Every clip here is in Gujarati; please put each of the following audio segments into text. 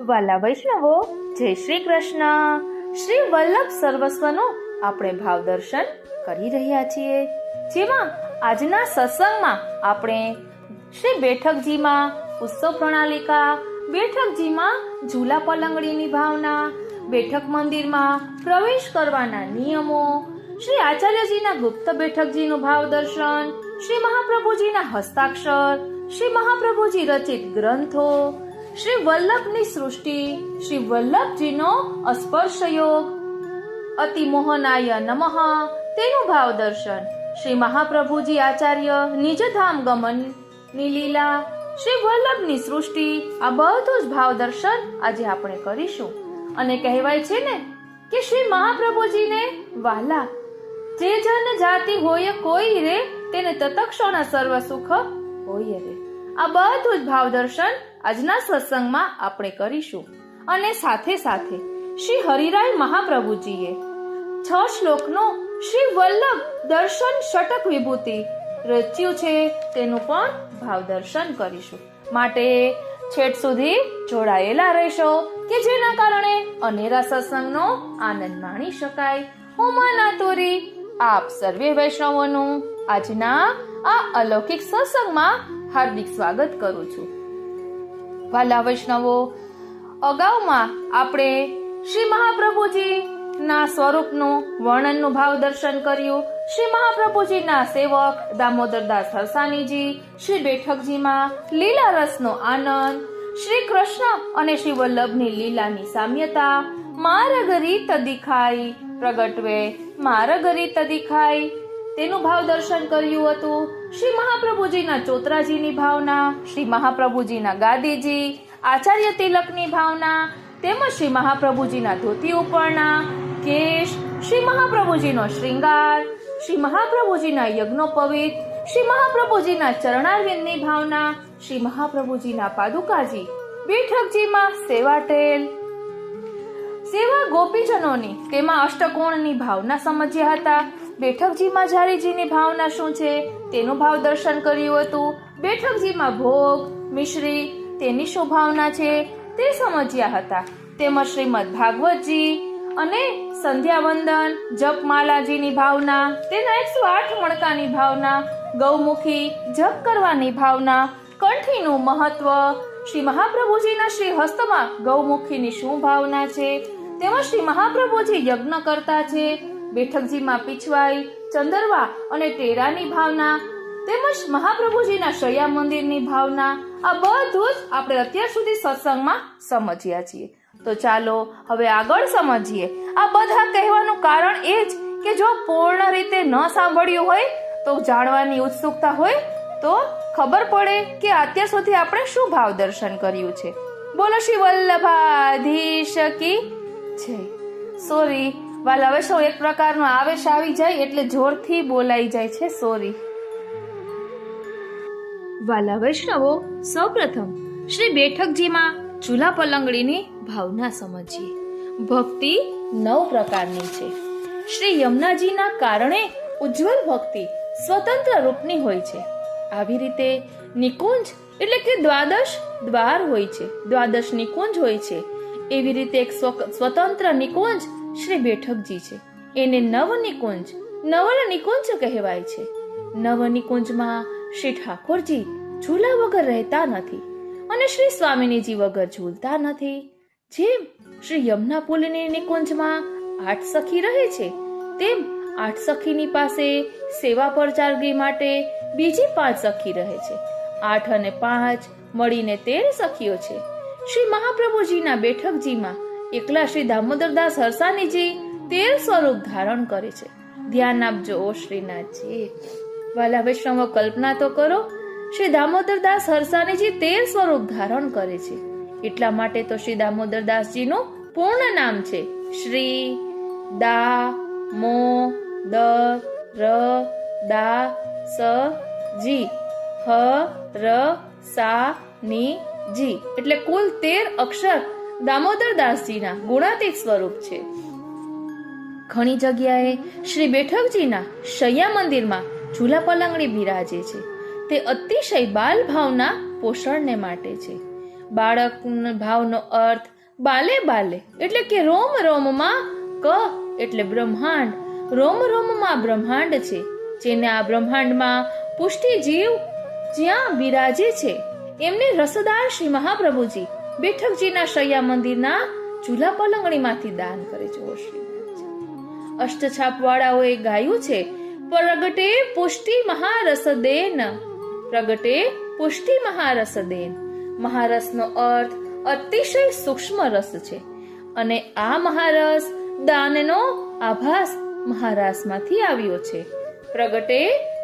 વાલા વૈષ્ણવો, જય શ્રી કૃષ્ણ. શ્રી વલ્લભ સર્વસ્વનો આપણે ભાવ દર્શન કરી રહ્યા છીએ, જેમાં આજના સત્સંગમાં આપણે શ્રી બેઠકજીમાં ઉત્સવ પ્રણાલિકા, બેઠકજીમાં ઝૂલા પલંગડીની ભાવના, બેઠક મંદિરમાં પ્રવેશ કરવાના નિયમો, શ્રી આચાર્યજીના ગુપ્ત બેઠકજીનું ભાવ દર્શન, શ્રી મહાપ્રભુજીના હસ્તાક્ષર, શ્રી મહાપ્રભુજી રચિત ગ્રંથો, શ્રી વલ્લભની સૃષ્ટિ, શ્રી વલ્લભજીનો અસ્પર્શ યોગ, અતિ મોહનાય નમઃ તેનું ભાવ દર્શન, શ્રી મહાપ્રભુજી આચાર્ય નિજધામ ગમનની લીલા, શ્રી વલ્લભની સૃષ્ટિ, આ બધું જ ભાવ દર્શન આજે આપણે કરીશું. અને કહેવાય છે ને કે શ્રી મહાપ્રભુજીને વાલા જે જન જાતિ હોય કોઈ રે, તેને તતક્ષણ સર્વ સુખ હોય રે. આ બધું જ ભાવ દર્શન આજના સત્સંગમાં આપણે કરીશું. અને સાથે સાથે શ્રી હરિરાય મહાપ્રભુજીએ 6 શ્લોકનો શ્રી વલ્લભ દર્શન ષટક વિભૂતિ રચ્યું છે, તેનું પણ ભાવ દર્શન કરીશું. માટે છેટ સુધી જોડાયેલા રહેશો કે જેના કારણે અનેરા સત્સંગનો આનંદ માણી શકાય. હું માનાતુરી આપ સર્વે વૈષ્ણવોનું આજના આ અલૌકિક સત્સંગમાં હાર્દિક સ્વાગત કરું છું. વાલા વૈષ્ણવો, અગાઉમાં આપણે શ્રી મહાપ્રભુજી ના સ્વરૂપનું વર્ણનનું ભાવ દર્શન કર્યું. શ્રી મહાપ્રભુજીના સેવક દામોદરદાસ હરસાણીજી, શ્રી બેઠકજીમાં લીલા રસનો આનંદ, શ્રી કૃષ્ણ અને શ્રી વલ્લભની લીલાની સામ્યતા, માર્ગ રીત દિખાઈ પ્રગટવે માર્ગ રીત દિખાઈ તેનું ભાવ દર્શન કર્યું હતું. શ્રી મહાપ્રભુજીના ચોતરાજીની ભાવના, શ્રી મહાપ્રભુજીના ગાદીજી, આચાર્ય તિલકની ભાવના, તેમજ શ્રી મહાપ્રભુજીના ધોતી ઉપરના, કેશ, શ્રી મહાપ્રભુજીનો શ્રૃંગાર, શ્રી મહાપ્રભુજીના યજ્ઞોપવિત, શ્રી મહાપ્રભુજીના ચરણારવિંદની ભાવના, શ્રી મહાપ્રભુજીના પાદુકાજી, બેઠકજીમાં સેવાટેલ, સેવા ગોપીજનોની તેમાં અષ્ટકોણની ભાવના સમજ્યા હતા. બેઠકજીમાં જારીજીની ભાવના શું છે તેનું ભાવ દર્શન કર્યું હતું. બેઠકજીમાં ભોગ, મિશ્રી તેની શું ભાવના છે તે સમજ્યા હતા. તેમજ શ્રીમદ ભાગવતજી અને સંધ્યાવંદન, જપમાલાજીની ભાવના, તેના 108 મણકાની ભાવના, ગૌમુખી જપ કરવાની ભાવના, કંઠીનું મહત્વ, શ્રી મહાપ્રભુજીના શ્રી હસ્તમાં ગૌમુખીની શું ભાવના છે, તેમજ શ્રી મહાપ્રભુજી યજ્ઞ કરતા છે. બેઠકજીમાં પીછવાઈ, ચંદરવા અને ટેરાની ભાવના, તેમજ મહાપ્રભુજીના શૈયા મંદિરની ભાવના, આ બધું જ આપણે અત્યાર સુધી સત્સંગમાં સમજ્યા છીએ. તો ચાલો હવે આગળ સમજીએ. આ બધા કહેવાનું કારણ એ જ કે જો પૂર્ણ રીતે ન સાંભળ્યું હોય તો જાણવાની ઉત્સુકતા હોય તો ખબર પડે કે અત્યાર સુધી આપણે શું ભાવ દર્શન કર્યું છે. બોલો શ્રી વલ્લભાધીશ કી જય. સોરી વાલા વૈષ્ણવ, એક પ્રકારનો આવેશ આવી જાય એટલે જોરથી બોલાઈ જાય છે, સોરી. વાલા વૈષ્ણવો, સૌપ્રથમ શ્રી બેઠકજીમાં ઝૂલા પલંગડીની ભાવના સમજીએ. ભક્તિ 9 પ્રકારની છે. શ્રી યમુનાજીના કારણે ઉજ્જવલ ભક્તિ સ્વતંત્ર રૂપની હોય છે. આવી રીતે નિકુંજ એટલે કે 12 દ્વાર હોય છે, 12 નિકુંજ હોય છે. એવી રીતે એક સ્વતંત્ર નિકુંજ શ્રી બેઠકજી છે. એને નવનિકુંજ કહેવાય છે. નવનિકુંજમાં શ્રી ઠાકોરજી ઝૂલા વગર રહેતા નથી અને શ્રી સ્વામિનીજી વગર ઝૂલતા નથી. જેમ શ્રી યમુના પુલની નિકુંજમાં 8 સખી રહે છે, તેમ 8 સખીની પાસે સેવા પરચારગી માટે બીજી 5 સખી રહે છે. 8 અને 5 મળીને 13 સખીઓ છે. શ્રી મહાપ્રભુજીના બેઠકજીમાં એકલા શ્રી દામોદરદાસ હરસાણીજી 13 સ્વરૂપ ધારણ કરે છે. ધ્યાન આપજો ઓ શ્રીનાથજી. વાલા વૈષ્ણવો, કલ્પના તો કરો, શ્રી દામોદરદાસ હરસાણીજી 13 સ્વરૂપ ધારણ કરે છે. એટલા માટે તો શ્રી દામોદરદાસજીનું પૂર્ણ નામ છે શ્રી દા મો દ ર દા સ જી હ ર સા ની જી, એટલે કુલ 13 અક્ષર દામોદરદાસજીના ગુણાતીત સ્વરૂપ છે. ઘણી જગ્યાએ શ્રી બેઠકજીના શૈયા મંદિરમાં ઝૂલા પલંગડી બિરાજે છે. તે અતિશય બાલ ભાવના પોષણને માટે છે. બાળક ભાવનો અર્થ બાલે બાલે એટલે કે રોમ રોમમાં, ક એટલે બ્રહ્માંડ, રોમ રોમમાં બ્રહ્માંડ છે, જેને આ બ્રહ્માંડમાં પુષ્ટિ જીવ જ્યાં બિરાજે છે એમને રસદાર શ્રી મહાપ્રભુજી બેઠકજીના શૈયા મંદિરના ચૂલા પલંગણીમાંથી દાન કરે છે. ઓ શ્રીનાથજી, અષ્ટછાપ વાળાઓએ ગાયું છે, પ્રગટે પુષ્ટિ મહારસ દેન, પ્રગટે પુષ્ટિ મહારસ દેન. મહારસનો અર્થ અતિશય સૂક્ષ્મ રસ છે અને આ મહારસ દાનનો આભાસ મહારાસમાંથી આવ્યો છે. પ્રગટે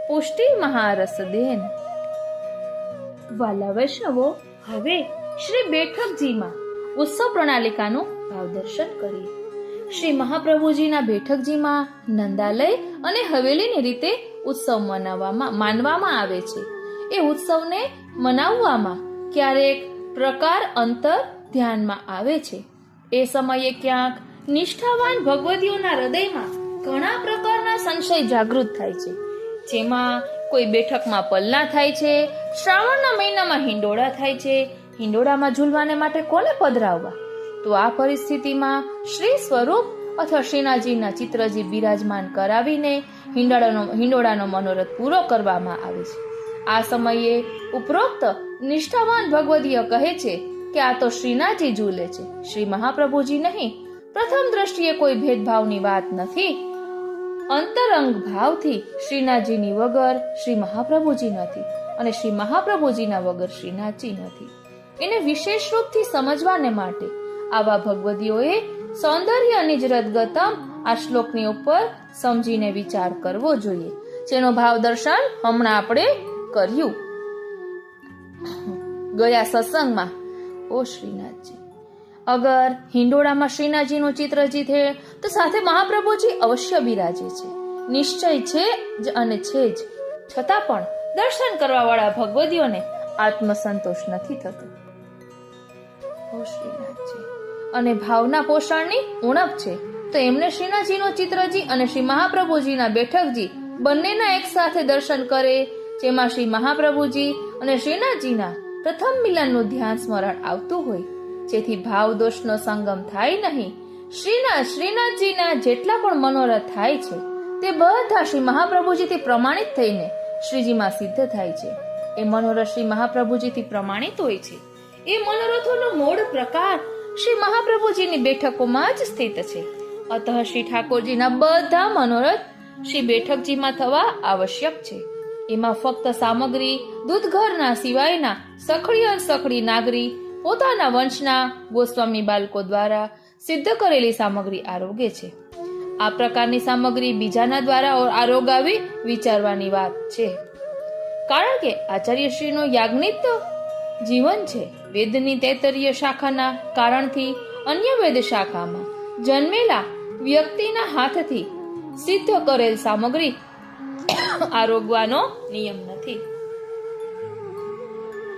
પુષ્ટિ મહારસ દેન. વાલા વૈષ્ણવો, હવે શ્રી બેઠકજીમાં ઉત્સવ પ્રણાલિકાનું ભાવદર્શન કરીએ. શ્રી મહાપ્રભુજીના બેઠકજીમાં નંદાલય અને હવેલીની રીતે ઉત્સવ માનવામાં આવે છે. એ ઉત્સવને મનાવવામાં ક્યારેક પ્રકાર અંતર ધ્યાનમાં આવે છે. એ સમયે ક્યાંક નિષ્ઠાવાન ભગવદીઓના હૃદયમાં ઘણા પ્રકારના સંશય જાગૃત થાય છે. જેમાં કોઈ બેઠકમાં પલના થાય છે, શ્રાવણના મહિનામાં હિંડોળા થાય છે, હિંડોળામાં ઝૂલવાને માટે કોને પધરાવવા? તો આ પરિસ્થિતિમાં શ્રી સ્વરૂપ અથવા શ્રીનાથજીના ચિત્રજી બિરાજમાન કરાવીને હિંડોળાનો મનોરથ પૂરો કરવામાં આવે છે. આ સમયે ઉપરોક્ત નિષ્ઠાવાન ભગવદીય કહે છે કે આ તો શ્રીનાથજી ઝૂલે છે, શ્રી મહાપ્રભુજી નહીં. પ્રથમ દ્રષ્ટિએ કોઈ ભેદભાવની વાત નથી. અંતરંગ ભાવથી શ્રીનાથજીની વગર શ્રી મહાપ્રભુજી નથી અને શ્રી મહાપ્રભુજીના વગર શ્રીનાથજી નથી. એને વિશેષ રૂપથી સમજવાને માટે આવા ભગવદીઓએ સૌંદર્ય નિજરદગતમ આ શ્લોકની ઉપર સમજીને વિચાર કરવો જોઈએ, જેનો ભાવ દર્શન હમણાં આપણે કર્યું. ગયા સત્સંગમાં ઓ શ્રીનાથજી, અગર હિંડોળામાં શ્રીનાથજીનું ચિત્રજી છે તો સાથે મહાપ્રભુજી અવશ્ય બિરાજે છે, નિશ્ચય છે જ અને છે જ. છતાં પણ દર્શન કરવા વાળા ભગવદીઓને આત્મસંતોષ નથી થતો. ઓ શ્રીનાથજી, અને ભાવના પોષણની ઉણપ છે તો એમને શ્રીનાથજીનો ચિત્રજી અને શ્રી મહાપ્રભુજીના બેઠકજી બંનેના એક સાથે દર્શન કરે, જેમાં શ્રી મહાપ્રભુજી અને શ્રીનાથજીના પ્રથમ મિલનનું ધ્યાન સ્મરણ આવતું હોય, જેથી ભાવ દોષનો સંગમ થાય નહીં. શ્રીનાથજીના જેટલા પણ મનોરથ થાય છે તે બધા શ્રી મહાપ્રભુજીથી પ્રમાણિત થઈને શ્રીજીમાં સિદ્ધ થાય છે. એ મનોરથ શ્રી મહાપ્રભુજીથી પ્રમાણિત હોય છે. એ મનોરથોનો મૂળ પ્રકાર શ્રી મહાપ્રભુજીની બેઠકોમાં જ સ્થિત છે. અતઃ શ્રી ઠાકોરજીના બધા મનોરથ શ્રી બેઠકજીમાં થવા આવશ્યક છે. એમાં ફક્ત સામગ્રી દૂધઘરના સિવાયના સખડી નાગરી પોતાના વંશના ગોસ્વામી બાળકો દ્વારા સિદ્ધ કરેલી સામગ્રી આરોગે છે. આ પ્રકારની સામગ્રી બીજાના દ્વારા આરોગાવી વિચારવાની વાત છે. કારણ કે આચાર્યશ્રીનું યાજ્ઞિક જીવન છે. વેદની તૈત્તરીય શાખાના કારણથી અન્ય વેદ શાખામાં જન્મેલા વ્યક્તિના હાથથી સિદ્ધ કરેલ સામગ્રી આરોગવાનો નિયમ નથી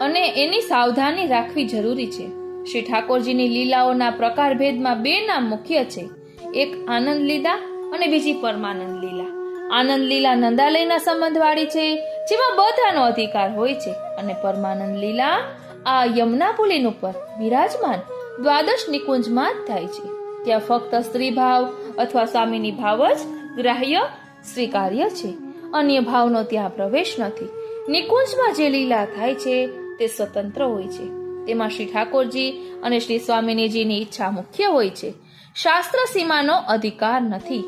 અને એની સાવધાની રાખવી જરૂરી છે. શ્રી ઠાકોરજીની લીલાઓના પ્રકારભેદમાં બે નામ મુખ્ય છે. એક આનંદ લીલા અને બીજી પરમાનંદ લીલા. આનંદ લીલા નંદાલયના સંબંધવાળી છે, જેમાં બધાનો અધિકાર હોય છે, અને પરમાનંદ લીલા આ યમુના પુલીન ઉપર બિરાજમાન દ્વાદશ નિકુંજમાં જ થાય છે. ત્યાં ફક્ત સ્ત્રી ભાવ અથવા સ્વામીની ભાવ જ ગ્રાહ્ય સ્વીકાર્ય છે. અન્ય ભાવનો ત્યાં પ્રવેશ નથી. નિકુંજમાં જે લીલા થાય છે તે સ્વતંત્ર હોય છે. તેમાં શ્રી ઠાકોરજી અને શ્રી સ્વામિનીજીની ઈચ્છા મુખ્ય હોય છે. શાસ્ત્ર સીમાનો અધિકાર નથી.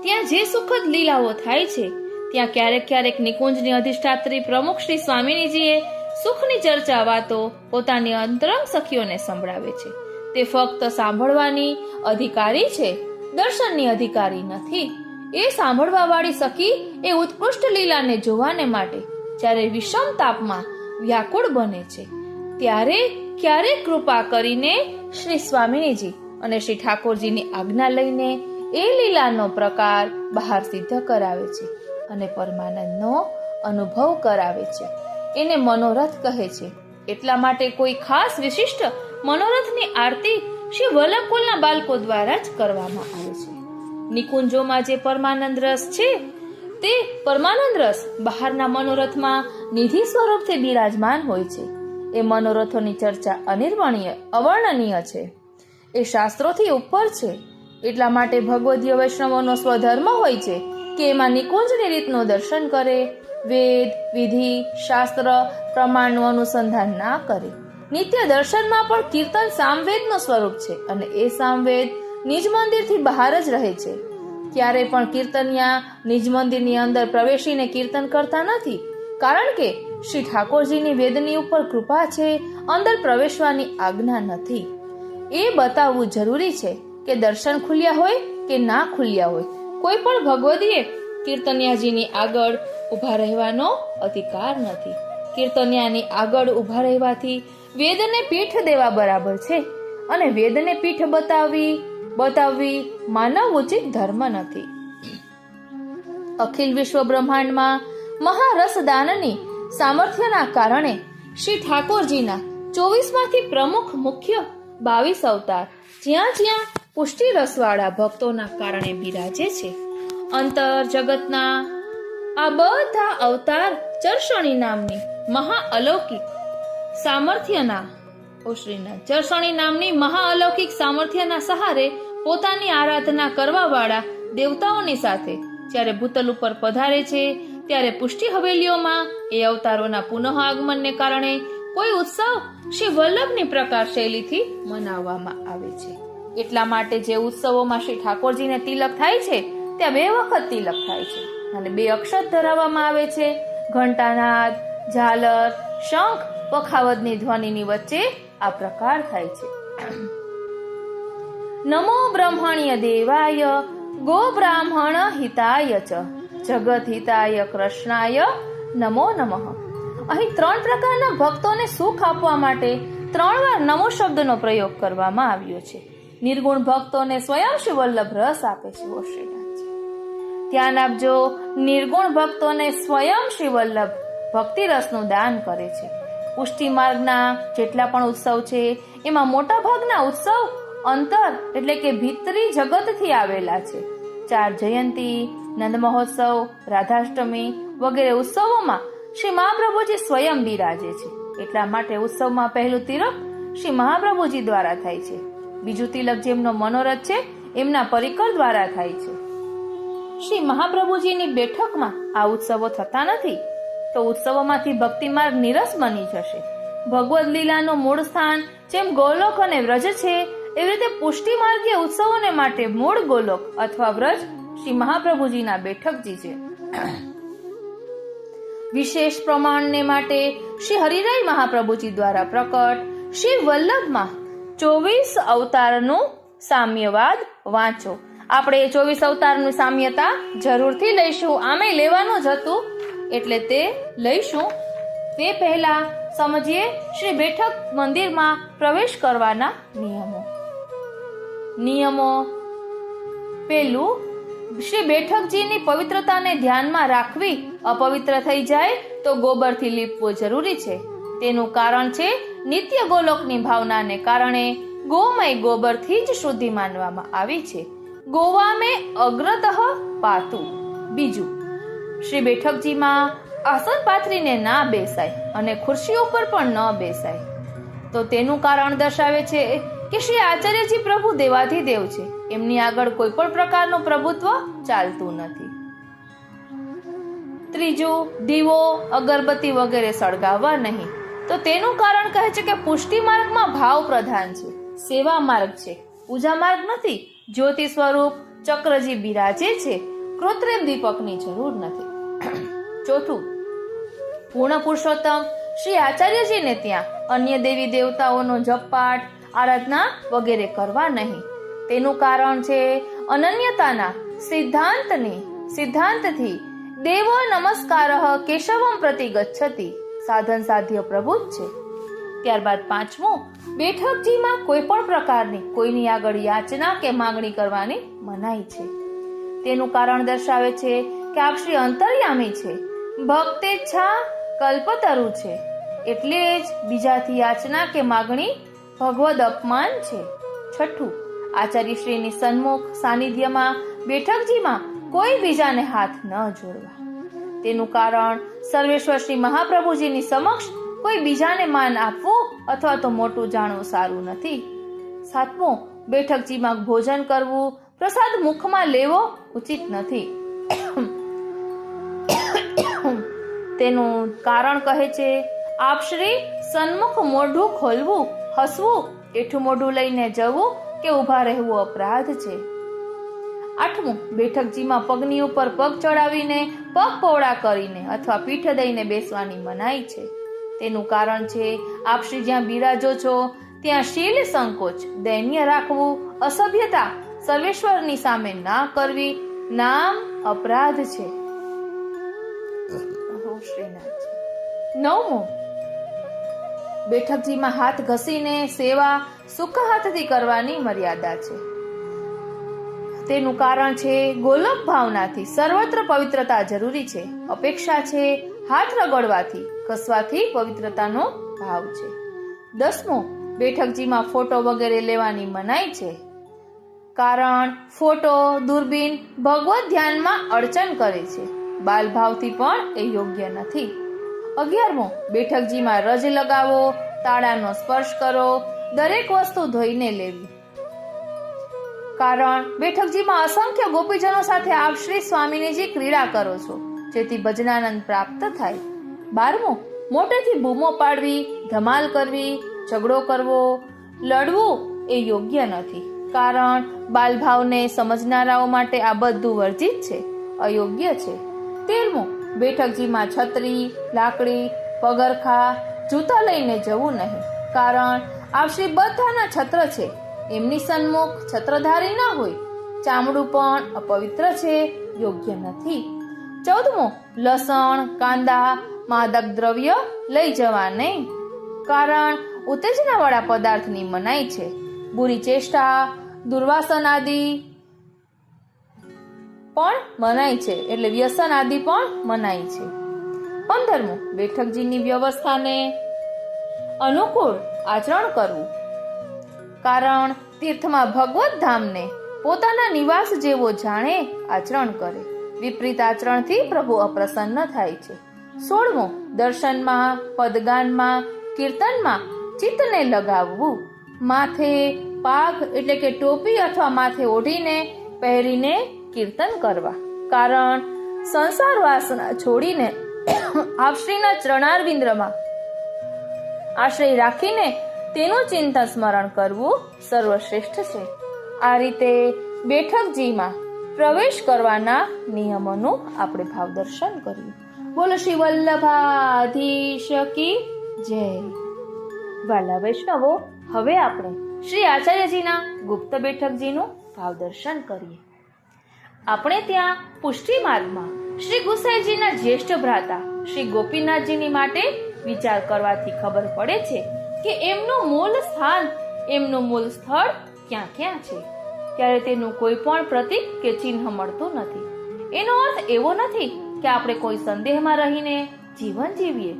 ત્યાં જે સુખદ લીલાઓ થાય છે ત્યાં ક્યારેક નિકુંજની અધિષ્ઠાત્રી પ્રમુખ શ્રી સ્વામિનીજીએ સુખની ચર્ચા વાતો પોતાની અંતરંગ સખીઓને સંભળાવે છે. તે ફક્ત સાંભળવાની અધિકારી છે, દર્શનની અધિકારી નથી. એ સાંભળવા વાળી સખી એ ઉત્કૃષ્ટ લીલાને જોવાને માટે જ્યારે વિષમ તાપમાં વ્યાકુળ બને છે ત્યારે ક્યારેક કૃપા કરીને શ્રી સ્વામિનીજી અને શ્રી ઠાકોરજીની આજ્ઞા લઈને એ લીલાનો પ્રકાર બહાર સિદ્ધ કરાવે છે અને પરમાનંદનો અનુભવ કરાવે છે. એને મનોરથ કહે છે. એટલા માટે કોઈ ખાસ વિશિષ્ટ મનોરથની આરતી શ્રી વલ્લભકુલના બાળકો દ્વારા જ કરવામાં આવે છે. નિકુંજોમાં જે પરમાનંદ રસ છે તે પરમાનંદ રસ બહારના મનોરથમાં નિધિ સ્વરૂપથી બિરાજમાન હોય છે. એ મનોરથોની ચર્ચા અવર્ણનીય છે. એ શાસ્ત્રોથી ઉપર છે. એટલા માટે ભગવદીય વૈષ્ણવોનો સ્વધર્મ હોય છે કે એમાં નિકુંજની રીતનું દર્શન કરે, વેદ, વિધિ, શાસ્ત્ર, પ્રમાણનું અનુસંધાન ના કરે. નિત્ય દર્શનમાં પણ કીર્તન સામવેદનું સ્વરૂપ છે અને એ સામવેદ નિજ મંદિરથી બહાર જ રહે છે. ક્યારેય પણ કીર્તનિયા નિજ મંદિરની અંદર પ્રવેશીને કીર્તન કરતા નથી, કારણ કે શ્રી ઠાકોરજીની વેદની ઉપર કૃપા છે, અંદર પ્રવેશવાની આજ્ઞા નથી. એ બતાવવું જરૂરી છે કે દર્શન ખુલ્યા હોય કે ના ખુલ્યા હોય, કોઈ પણ ભગવદીએ કીર્તનિયાજીની આગળ ઊભા રહેવાનો અધિકાર નથી. કીર્તનિયાની આગળ ઊભા રહેવાથી વેદને પીઠ દેવા બરાબર છે અને વેદને પીઠ બતાવવી માનવ ઉચિત ધર્મ નથી. અખિલ વિશ્વ બ્રહ્માંડમાં મહારસદાનની સામર્થ્યના કારણે શ્રી ઠાકોરજીના 24માંથી પ્રમુખ મુખ્ય 22 અવતાર જ્યાં જ્યાં પુષ્ટિ રસવાળા ભક્તોના કારણે બિરાજે છે. અંતર જગતના આ બધા અવતાર ચર્ષણી નામની મહાઅલૌકિક સામર્થ્યના સહારે પોતાની આરાધના કરવા વાળા દેવતાઓની સાથે જ્યારે ભૂતલ ઉપર પધારે છે, ત્યારે પુષ્ટિ હવેલીઓમાં એ અવતારોના પુનઃ આગમનને કારણે કોઈ ઉત્સવ શ્રી વલ્લભની પ્રકાર શૈલીથી મનાવવામાં આવે છે. એટલા માટે જે ઉત્સવોમાં શ્રી ઠાકોરજીને તિલક થાય છે ત્યાં 2 વખત તિલક થાય છે અને 2 અક્ષત ધરાવવામાં આવે છે. ઘંટાનાદ, ઝાલર, શંખ, પખાવદની ધ્વનિની વચ્ચે આ પ્રકાર થાય છે. નમો બ્રહ્મણ્ય દેવાય ગો બ્રાહ્મણ હિતાય ચ જગત હિતાય કૃષ્ણાય નમો નમઃ. અહીં 3 પ્રકારના ભક્તોને સુખ આપવા માટે 3 વાર નમો શબ્દનો પ્રયોગ કરવામાં આવ્યો છે. નિર્ગુણ ભક્તોને સ્વયં શ્રી વલ્લભ રસ આપે છે. ઓ શ્રીનાથજી, ધ્યાન આપજો, નિર્ગુણ ભક્તોને સ્વયં શ્રી વલ્લભ ભક્તિ રસનું દાન કરે છે. પુષ્ટિ માર્ગના જેટલા પણ ઉત્સવ છે એમાં મોટા ભાગના ઉત્સવ અંતર એટલે કે ભીતરી જગતથી આવેલા છે. 4 જયંતી, નંદ મહોત્સવ, રાધાષ્ટમી વગેરે ઉત્સવોમાં શ્રી મહાપ્રભુજી સ્વયં બિરાજે છે. એટલા માટે ઉત્સવમાં પહેલું તિલક શ્રી મહાપ્રભુજી દ્વારા થાય છે. બીજું તિલક જેમનો મનોરથ છે એમના પરિકર દ્વારા થાય છે. શ્રી મહાપ્રભુજીની બેઠકમાં આ ઉત્સવો થતા નથી તો ઉત્સવોમાંથી ભક્તિ માર્ગ નીરસ બની જશે. ભગવદ લીલાનું મૂળ સ્થાન જેમ ગોલોક અને વ્રજ છે, એવી રીતે પુષ્ટિ માર્ગીય ઉત્સવોને માટે મૂળ ગોલોક અથવા વ્રજ શ્રી મહાપ્રભુજીના બેઠકજી છે. વિશેષ પ્રમાણને માટે શ્રી હરિરાય મહાપ્રભુજી દ્વારા પ્રકટ શ્રી વલ્લભમાં 24 અવતારનું સામ્યવાદ વાંચો. આપણે 24 અવતારનું સામ્યતા જરૂરથી લઈશું, આમે લેવાનું જ હતું એટલે તે લઈશું. તે પહેલા સમજીએ શ્રી બેઠક મંદિરમાં પ્રવેશ કરવાના નિયમો. પહેલું, શ્રી બેઠકજીની પવિત્રતાને ધ્યાનમાં રાખવી. અપવિત્ર થઈ જાય તો ગોબરથી લીપવું જરૂરી છે. તેનું કારણ છે નિત્ય ગોલોકની ભાવનાને કારણે ગોમય ગોબરથી જ શુદ્ધિ માનવામાં આવી છે. ગોવામે અગ્રતઃ પાતુ. બીજું, શ્રી બેઠકજીમાં આસન પાથરીને ના બેસાય અને ખુરશી ઉપર પણ ન બેસાય. તો તેનું કારણ દર્શાવે છે કે શ્રી આચાર્યજી પ્રભુ દેવાધિદેવ છે, એમની આગળ કોઈ પણ પ્રકારનું પ્રભુત્વ ચાલતું નથી. ત્રીજું, દીવો, અગરબત્તી વગેરે સળગાવવા નહીં. તો તેનું કારણ કહે છે કે પુષ્ટિ માર્ગમાં ભાવ પ્રધાન છે, સેવા માર્ગ છે, પૂજા માર્ગ નથી. જ્યોતિ સ્વરૂપ ચક્રજી બિરાજે છે, કૃત્રિમ દીપકની જરૂર નથી. ચોથું, પૂર્ણ પુરુષોત્તમ શ્રી આચાર્યજીને ત્યાં અન્ય દેવી દેવતાઓનો જપ પાઠ, આરાધના વગેરે કરવા નહીં. તેનું કારણ છે અનન્યતાના સિદ્ધાંતથી દેવો નમસ્કારઃ કેશવમ પ્રતિ ગચ્છતિ. સાધન સાધ્ય પ્રભુ જ છે. ત્યારબાદ પાંચમું, બેઠકજીમાં કોઈ પણ પ્રકારની કોઈની આગળ યાચના કે માંગણી કરવાની મનાઈ છે. તેનું કારણ દર્શાવે છે કે આપ શ્રી અંતર્યામી છે, ભક્તેચ્છા કલ્પતરુ છે, એટલે જ બીજાથી યાચના કે માગણી ભગવદ અપમાન છે. છઠ્ઠું, આચાર્યશ્રીની સન્મુખ સાનિધ્યમાં બેઠકજીમાં કોઈ બીજાને હાથ ન જોડવા. તેનું કારણ સર્વેશ્વર શ્રી મહાપ્રભુજીની સમક્ષ કોઈ બીજાને માન આપવું અથવા તો મોટું જાણવું સારું નથી. 7મો, બેઠકજીમાં ભોજન કરવું, પ્રસાદ મુખમાં લેવો ઉચિત નથી. તેનું કારણ કહે છે, આપ શ્રી સન્મુખ મોઢું ખોલવું, હસવું, એઠું મોઢું લઈને જવું કે ઊભા રહેવું અપરાધ છે. 8મું, બેઠકજીમાં પગની ઉપર પગ ચડાવીને પગ પહોળા કરીને અથવા પીઠ દઈને બેસવાની મનાઈ છે. તેનું કારણ છે, આપ શ્રી જ્યાં બિરાજો છો ત્યાં શીલ સંકોચ, દૈન્ય રાખવું, અસભ્યતા, સર્વેશ્વરની સામે ના કરવી, નામ અપરાધ છે. 9મું, બેઠકજીમાં હાથ ઘસીને સેવા સુખ હાથથી કરવાની મર્યાદા છે. તેનું કારણ છે, ગોલોક ભાવનાથી સર્વત્ર પવિત્રતા જરૂરી છે. અપેક્ષા છે, હાથ રગડવાથી, ઘસવાથી પવિત્રતાનો ભાવ છે. 10મું, બેઠકજીમાં ફોટો વગેરે લેવાની મનાઈ છે. કારણ ફોટો, દૂરબીન ભગવત ધ્યાનમાં અડચણ કરે છે. બાલભાવથી પણ એ યોગ્ય નથી. 11મું, બેઠકજીમાં રજ લગાવો, તાળાનો સ્પર્શ કરો, દરેક વસ્તુ ધોઈને લેવી. કારણ બેઠકજીમાં અસંખ્ય ગોપીજનો સાથે આપ શ્રી સ્વામીનીજી ક્રીડા કરો છો, જેથી ભજનાનંદ પ્રાપ્ત થાય. 12મું, મોટેથી બૂમો પાડવી, ધમાલ કરવી, ઝઘડો કરવો, લડવું એ યોગ્ય નથી. કારણ બાલભાવને સમજનારાઓ માટે આ બધું વર્જિત છે, અયોગ્ય છે. 13મું, બેઠકજીમાં છત્રી, લાકડી, પગરખા, જૂતા લઈને જવું નહીં. કારણ આપ શ્રી બધાના છત્ર છે, એમની સન્મુખ છત્રધારી ના હોય. ચામડું પણ અપવિત્ર છે, યોગ્ય નથી. 14મું, લસણ, કાંદા, માદક દ્રવ્ય લઈ જવા નહીં. કારણ ઉત્તેજનાવાળા પદાર્થની મનાઈ છે. બુરી ચેષ્ટા, દુર્વાસન આદિ પણ મનાઈ છે, એટલે વ્યસન આદિ પણ મનાઈ છે. 15મું, બેઠકજીની વ્યવસ્થાને અનુકૂળ આચરણ કરવું. કારણ તીર્થમાં ભગવત ધામને પોતાના નિવાસ જેવો જાણે આચરણ કરે. વિપરીત આચરણથી પ્રભુ અપ્રસન્ન થાય છે. 16મું, દર્શનમાં, પદગાનમાં, કીર્તનમાં ચિત્તને લગાવવું. માથે પાઘ એટલે કે ટોપી અથવા માથે ઓઢીને પહેરીને કીર્તન કરવા. કારણ સંસાર વાસના છોડીને આપશ્રીના ચરણારવિંદ્રમાં આશ્રય રાખીને તેનું ચિંતન સ્મરણ કરવું સર્વશ્રેષ્ઠ છે. આ રીતે બેઠકજીમાં પ્રવેશ કરવાના નિયમોનું આપણે ભાવદર્શન કર્યું. બોલો શ્રી વલ્લભાધીશ કી જય. વાલા વૈષ્ણવો, હવે આપણે શ્રી આચાર્યજીના ગુપ્ત બેઠકજીનું ભાવદર્શન કરીએ. આપણે ત્યાં પુષ્ટિ માર્ગમાં શ્રી ગુસાઈજીના જ્યેષ્ઠ ભ્રાતા શ્રી ગોપીનાથજીની માટે વિચાર કરવાથી ખબર પડે છે કે એમનું મૂળ સ્થાન, એમનું મૂળ સ્થળ ક્યાં ક્યાં છે. ત્યારે તેનું કોઈ પણ પ્રતીક કે ચિહ્ન મળતું નથી. એનો અર્થ એવો નથી કે આપણે કોઈ સંદેહમાં રહીને જીવન જીવીએ.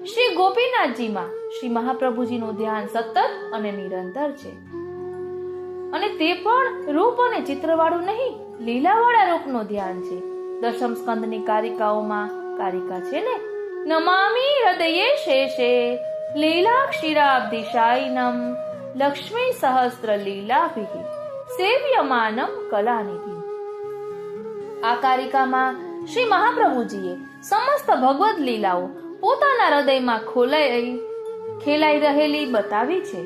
શ્રી ગોપીનાથજીમાં શ્રી મહાપ્રભુજીનું ધ્યાન સતત અને નિરંતર છે, અને તે પણ રૂપ અને ચિત્રવાળું નહીં, લીલાવાળા રૂપનું ધ્યાન છે. દશમ સ્કંદની કારિકાઓમાં કારિકા છે ને, નમામી હૃદયે શેષે લીલા ક્ષીરાબ્ધિશાયનમ લક્ષ્મી સહસ્ત્ર લીલાભિ સેવ્યમાનમ કલાનિધિ. આ કારિકામાં શ્રી મહાપ્રભુજીએ સમસ્ત ભગવદ લીલાઓ પોતાના હૃદયમાં ખેલાઈ રહેલી બતાવી છે.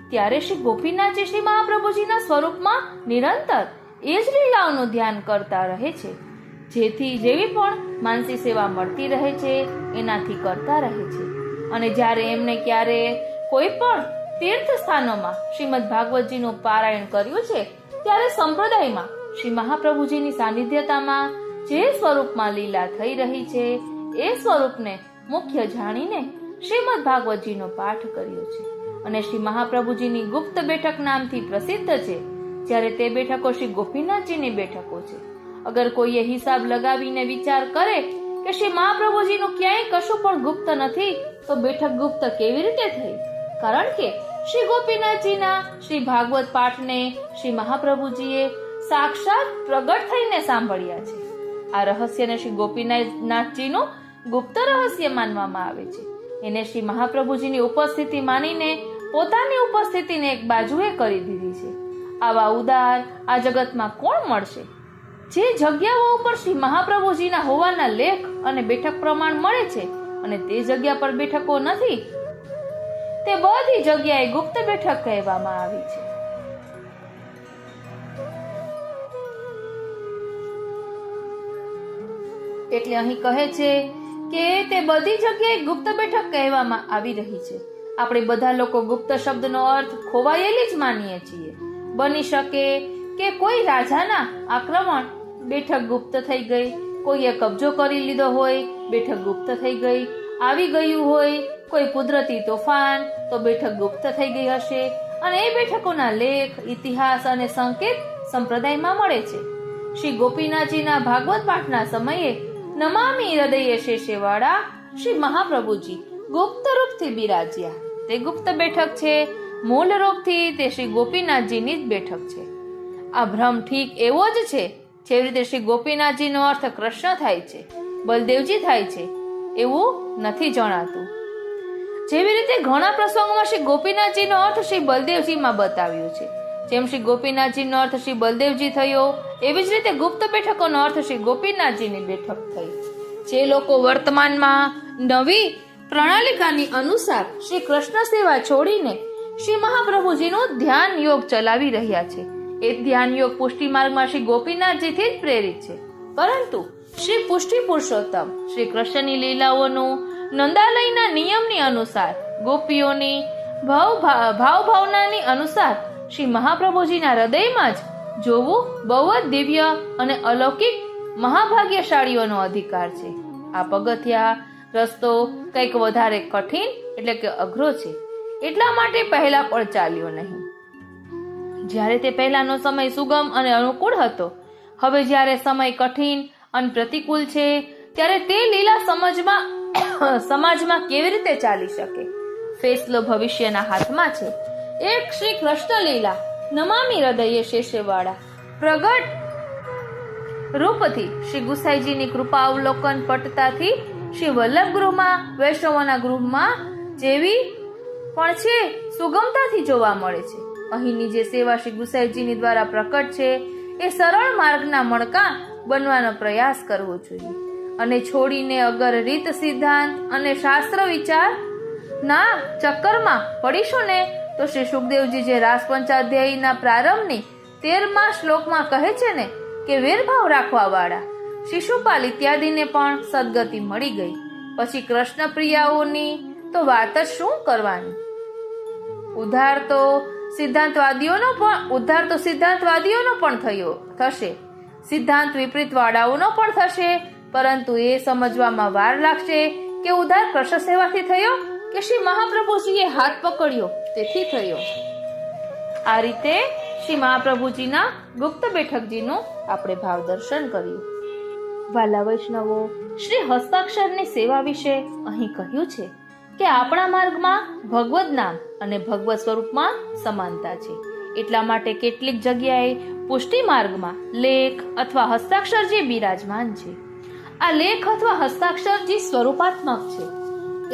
ત્યારે શ્રી ગોપીનાથજી શ્રી મહાપ્રભુજીના સ્વરૂપમાં નિરંતર એ જ લીલાઓનું ધ્યાન કરતા રહે છે. જેવી પણ માનસી સેવા મળતી રહે છે એનાથી કરતા રહે છે. અને જ્યારે એમને ક્યારે કોઈ પણ તીર્થ સ્થાનોમાં શ્રીમદ ભાગવતજીનું પારાયણ કર્યું છે, ત્યારે સંપ્રદાયમાં શ્રી મહાપ્રભુજીની સાનિધ્યતામાં જે સ્વરૂપમાં લીલા થઈ રહી છે એ સ્વરૂપને મુખ્ય જાણીને શ્રીમદ ભાગવતજીનો પાઠ કર્યો છે. અને શ્રી મહાપ્રભુજીની ગુપ્ત બેઠક નામથી પ્રસિદ્ધ છે. જ્યારે તે બેઠકો શ્રી ગોપીનાથજીની બેઠકો છે. અગર કોઈએ હિસાબ લગાવીને વિચાર કરે કે શ્રી મહાપ્રભુજીનું ક્યાંય કશું પણ ગુપ્ત નથી, તો બેઠક ગુપ્ત કેવી રીતે થઈ? કારણ કે શ્રી ગોપીનાથજીના શ્રી ભાગવત પાઠને શ્રી મહાપ્રભુજીએ સાક્ષાત પ્રગટ થઈને સાંભળ્યા છે. આ રહસ્યને શ્રી ગોપીનાથજીનું ગુપ્ત રહસ્ય માનવામાં આવે છે. એને શ્રી મહાપ્રભુજીની ઉપસ્થિતિ માનીને પોતાની ઉપસ્થિતિને એક બાજુએ કરી દીધી છે. આવા ઉદાર આ જગતમાં કોણ મળશે? જે જગ્યાઓ ઉપર શ્રી મહાપ્રભુજીના હોવાના લેખ અને બેઠક પ્રમાણ મળે છે અને તે જગ્યા પર બેઠકો નથી, તે બધી જગ્યાએ ગુપ્ત બેઠક કહેવામાં આવી છે. એટલે અહીં કહે છે કે તે બધી જગ્યાએ ગુપ્ત બેઠક કહેવામાં આવી રહી છે. આપણે બધા લોકો ગુપ્ત શબ્દનો અર્થ ખોવાયેલી જ માનીએ છીએ. બની શકે કે કોઈ રાજાના આક્રમણ, બેઠક ગુપ્ત થઈ ગઈ, કોઈએ કબજો કરી લીધો હોય, બેઠક ગુપ્ત થઈ ગઈ, આવી ગયું હોય કોઈ કુદરતી તોફાન, તો બેઠક ગુપ્ત થઈ ગઈ હશે. અને એ બેઠકોના લેખ, ઇતિહાસ અને સંકેત સંપ્રદાયમાં મળે છે. શ્રી ગોપીનાથજીના ભાગવત પાઠના સમયે નમામિ હૃદયે શેષે વાળા શ્રી મહાપ્રભુજી ગુપ્ત રૂપથી બિરાજ્યા. તે ગુપ્ત બેઠક છે. મૂળ રૂપથી તે શ્રી ગોપીનાથજીની જ બેઠક છે. આ ભ્રમ ઠીક એવો જ છે જેવી રીતે શ્રી ગોપીનાથજીનો અર્થ કૃષ્ણ થાય છે, બલદેવજી થાય છે, એવું નથી જણાતું. જેવી રીતે ઘણા પ્રસંગોમાં શ્રી ગોપીનાથજીનો અર્થ શ્રી બલદેવજીમાં બતાવ્યો છે. જેમ શ્રી ગોપીનાથજીનો અર્થ શ્રી બલદેવજી થયો, એવી જ રીતે ગુપ્ત બેઠકોનો અર્થ શ્રી ગોપીનાથજીની બેઠક થઈ. જે લોકો વર્તમાનમાં નવી પ્રણાલિકાની અનુસાર શ્રી કૃષ્ણ સેવા છોડીને શ્રી મહાપ્રભુજીનું ધ્યાન યોગ ચલાવી રહ્યા છે, એ ધ્યાન યોગ પુષ્ટિ માર્ગમાં શ્રી ગોપીનાથજીથી જ પ્રેરિત છે. પરંતુ શ્રી પુષ્ટિ પુરુષોત્તમ શ્રી કૃષ્ણની લીલાઓનું નંદાલયના નિયમની અનુસાર, ગોપીઓની ભાવનાની અનુસાર શ્રી મહાપ્રભુજીના હૃદયમાં જ જોવું બહુ જ દિવ્ય અને અલૌકિક મહાભાગ્યશાળીઓનો અધિકાર છે. આ પગથિયા રસ્તો કંઈક વધારે કઠિન એટલે કે અઘરો છે, એટલા માટે પહેલા પણ ચાલ્યો નહીં. જ્યારે તે પહેલાનો સમય સુગમ અને અનુકૂળ હતો, હવે જ્યારે સમય કઠિન અને પ્રતિકૂળ છે, ત્યારે તે લીલા સમાજમાં કેવી રીતે ચાલી શકે? ફેસલો ભવિષ્યના હાથમાં છે. એક શ્રી કૃષ્ણ લીલા નમામિ હૃદયે શેષે વાળા પ્રગટ રૂપથી શ્રી ગુસાઈજીની કૃપા અવલોકન પટતાથી શ્રી વલ્લભ ગૃહમાં, વૈષ્ણવોના ગૃહમાં જેવી પણ છે સુગમતાથી જોવા મળે છે. અહીંની જે સેવા શ્રી ગુસાઈજીની દ્વારા પ્રકટ છે, એ સરળ માર્ગના મણકા બનવાનો પ્રયાસ કરવો જોઈએ અને છોડીને અગર રીત સિદ્ધાંત અને શાસ્ત્ર વિચાર ના ચક્કરમાં પડીશું ને તો શ્રી સુખદેવજી જે રાસ પંચાધ્યાયીના પ્રારંભની 13મા શ્લોકમાં કહે છે ને કે વેરભાવ રાખવા વાળા શિશુપાલ ઇત્યાદિને પણ સદગતિ મળી ગઈ. પછી કૃષ્ણ પ્રિયાઓની તો વાત જ શું કરવાની? ઉદ્ધાર તો સિદ્ધાંતવાદીઓનો પણ થશે, સિદ્ધાંત વિપરીત વાળાઓનો પણ થશે, પરંતુ એ સમજવામાં વાર લાગશે કે ઉદ્ધાર કૃષ્ણ સેવાથી થયો કે શ્રી મહાપ્રભુજીએ હાથ પકડ્યો તેથી થયો. આ રીતે શ્રી મહાપ્રભુજીના ગુપ્ત બેઠકજીનું આપણે ભાવ દર્શન કર્યું. વાલા વૈષ્ણવો, શ્રી હસ્તાક્ષરની સેવા વિશે અહીં કહ્યું છે કે આપણા માર્ગમાં ભગવદ નામ અને ભગવત સ્વરૂપમાં સમાનતા છે. એટલા માટે કેટલીક જગ્યાએ પુષ્ટિ માર્ગમાં લેખ અથવા હસ્તાક્ષરજી બિરાજમાન છે. આ લેખ અથવા હસ્તાક્ષરજી સ્વરૂપાત્મક છે.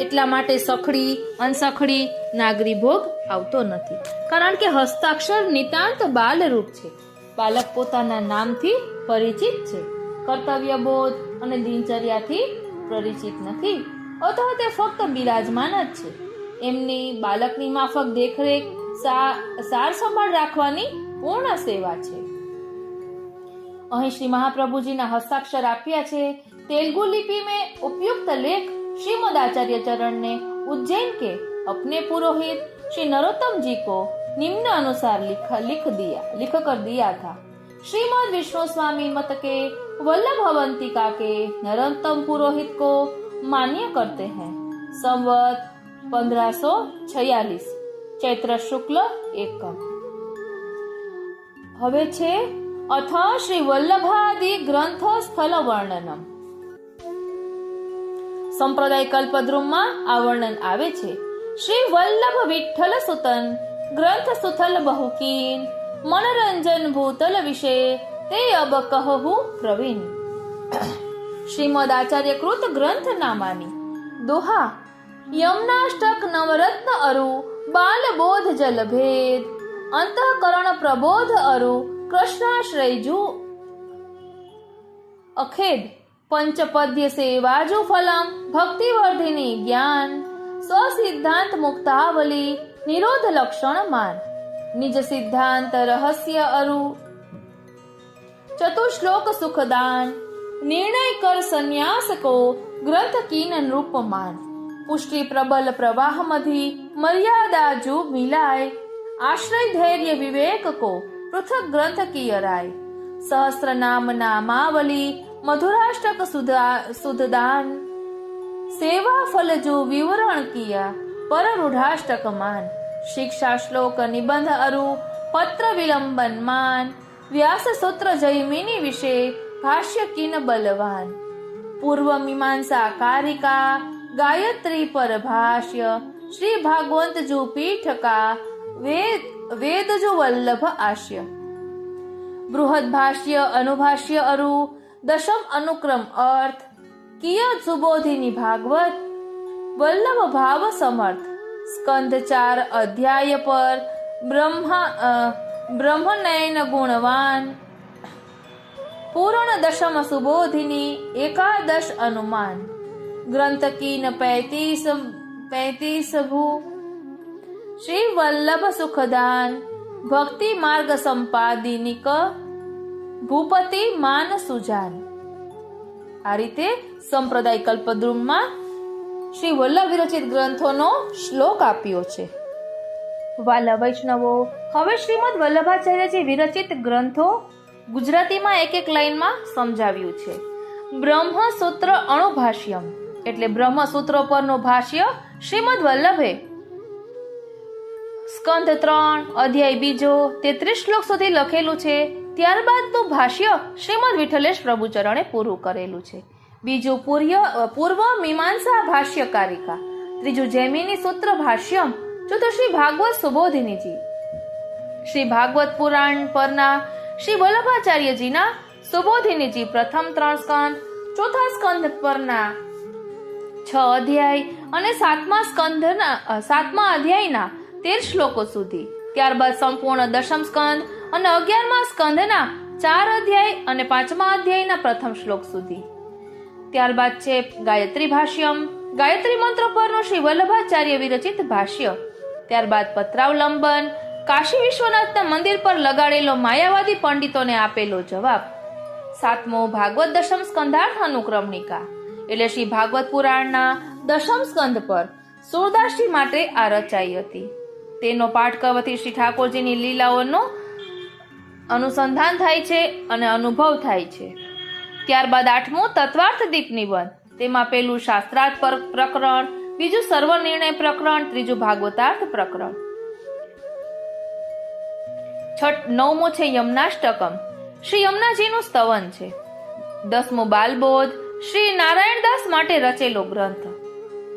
એટલા માટે સખડી, અનસખડી, નાગરી ભોગ આવતો નથી, કારણ કે હસ્તાક્ષર નિતાંત બાલરૂપ છે. બાલક પોતાના નામથી પરિચિત છે, કર્તવ્ય બોધ અને દિનચર્યાથી પરિચિત નથી, અથવા તે ફક્ત બિરાજમાન જ છે. એમની બાલકની માફક દેખરેખ, સાર સંભાળ રાખવાની પૂર્ણ સેવા છે. અહીં શ્રી મહાપ્રભુજીના હસ્તાક્ષર આપ્યા છે. तेलुगु लिपि में उपयुक्त लेख श्रीमद आचार्य चरण ने उज्जैन के अपने पुरोहित श्री नरोत्तम जी को निम्न अनुसार लिख कर दिया था. श्रीमद विष्णु स्वामी मत के वल्लभ अवंतिका के नरोत्तम पुरोहित को मान्य करते हैं. संवत 1546 चैत्र शुक्ल एकम. હવે છે અથ શ્રી વલ્લભાદિ ગ્રંથ સ્થળ વર્ણનમ. સંપ્રદાય કલ્પદ્રુમમાં આ વર્ણન આવે છે. શ્રી વલ્લભ વિઠ્ઠલ સુતન ગ્રંથ સુથલ બહુકીન મનોરંજન ભૂતલ વિશે તે અબ કહું પ્રવીણ. શ્રીમદ આચાર્ય કૃત ગ્રંથ નામાની દોહા યમનાષ્ટક નવરત્ન અરુ બાલ બોધ જલ ભેદ અંતઃકરણ પ્રબોધ અરુ કૃષ્ણાશ્રયજુ અખેદ પંચપદ્ય સેવાજુ ફલમ ભક્તિવર્ધિની જ્ઞાન સ્વસિદ્ધાંત મુક્તાવલી નિરોધ લક્ષણ માન નિજ સિદ્ધાંત રહસ્ય અરુ ચતુશ્લોક સુખદાન નિર્ણય કર સંન્યાસ કો ગ્રંથ કીન નૃપમાન પુષ્ટિ પ્રબલ પ્રવાહ મધી મર્યાદા જુ મિલાય આશ્રય ધૈર્ય વિવેક કો પૃથક ગ્રંથ કી અરાય સહસ્ત્ર નામ નામાવલી મધुराष्टक सुधदान सेवा फल जो विवरण किया पर रूढ़ाष्टक मान शिक्षा श्लोक निबंध अरु पत्र विलंबन मान व्यास सूत्र जयमिनी विषय भाष्य किन बलवान पूर्व मीमांसा कारिका गायत्री पर भाष्य श्री भागवंत जो पीठ का वेद जो वल्लभ आश्य बृहद भाष्य अनुभाष्य अरु दशम अनुक्रम अर्थ किया सुबोधिनी भागवत वल्लभ भाव समर्थ स्कंद 4 अध्याय पर ब्रह्मनयन गुणवान पूर्ण दशम सुबोधिनी एकादश अनुमान ग्रंथ कीन 35 भू श्री वल्लभ सुखदान भक्ति मार्ग संपादिनिक ભૂપતિ માન સુજાન. આ રીતે સંપ્રદાય કલ્પદ્રુમમાં શ્રી વલ્લભ વિરચિત ગ્રંથોનો શ્લોક આપ્યો છે. વાલા વૈષ્ણવો, હવે શ્રીમદ વલ્લભાચાર્યજી વિરચિત ગ્રંથો ગુજરાતીમાં એક એક લાઈનમાં સમજાવ્યું છે. બ્રહ્મસૂત્ર અણુભાષ્યમ એટલે બ્રહ્મસૂત્રો પરનું ભાષ્ય શ્રીમદ વલ્લભે સ્કંદ 3 અધ્યાય 2 33 શ્લોક સુધી લખેલું છે. ત્યારબાદનું ભાષ્ય શ્રીમદ વિઠ્ઠલેશ પ્રભુ ચરણે પૂરું કરેલું છે. બીજું પૂર્વ મીમાંસા ભાષ્ય કારિકા, ત્રીજું જૈમિની સૂત્ર ભાષ્યમ, ચોથું શ્રી ભાગવત સુબોધિનીજી. શ્રી ભાગવત પુરાણ પરના શ્રી વલ્લભાચાર્યજીના સુબોધિનીજી પ્રથમ 3 સ્કંદ, ચોથા સ્કંદ પરના 6 અધ્યાય અને 7મા અધ્યાયના 13 શ્લોકો સુધી. ત્યારબાદ સંપૂર્ણ દશમ સ્કંદ અને 11મા સ્કંદના 4 અધ્યાય અને 5મા અધ્યાયના પ્રથમ શ્લોક સુધી. ત્યારબાદ છે ગાયત્રી ભાષ્યમ, ગાયત્રી મંત્ર પરનું શ્રી વલ્લભાચાર્ય વિરચિત ભાષ્ય. ત્યારબાદ પત્રાવલંબન, કાશી વિશ્વનાથના મંદિર પર લગાડેલો માયાવાદી પંડિતોને આપેલો જવાબ. 7મો ભાગવત દશમ સ્કંધાર્થ અનુક્રમણિકા એટલે શ્રી ભાગવત પુરાણના દશમ સ્કંદ પર સુરદાસજી માટે આ રચાઈ હતી. તેનો પાઠ કરવાથી શ્રી ઠાકોરજીની લીલાઓનો અનુસંધાન થાય છે અને અનુભવ થાય છે. ત્યારબાદ 8મો તત્વાર્થ દીપ નિબંધ, તેમાં પેલું શાસ્ત્રાર્થ પ્રકરણ, બીજું સર્વ નિર્ણય પ્રકરણ, ત્રીજું ભાગવતાર્થ પ્રકરણ. 9મો છે યમનાષ્ટકમ, શ્રી યમુનાજીનું સ્તવન છે. 10મો બાલબોધ, શ્રી નારાયણદાસ માટે રચેલો ગ્રંથ.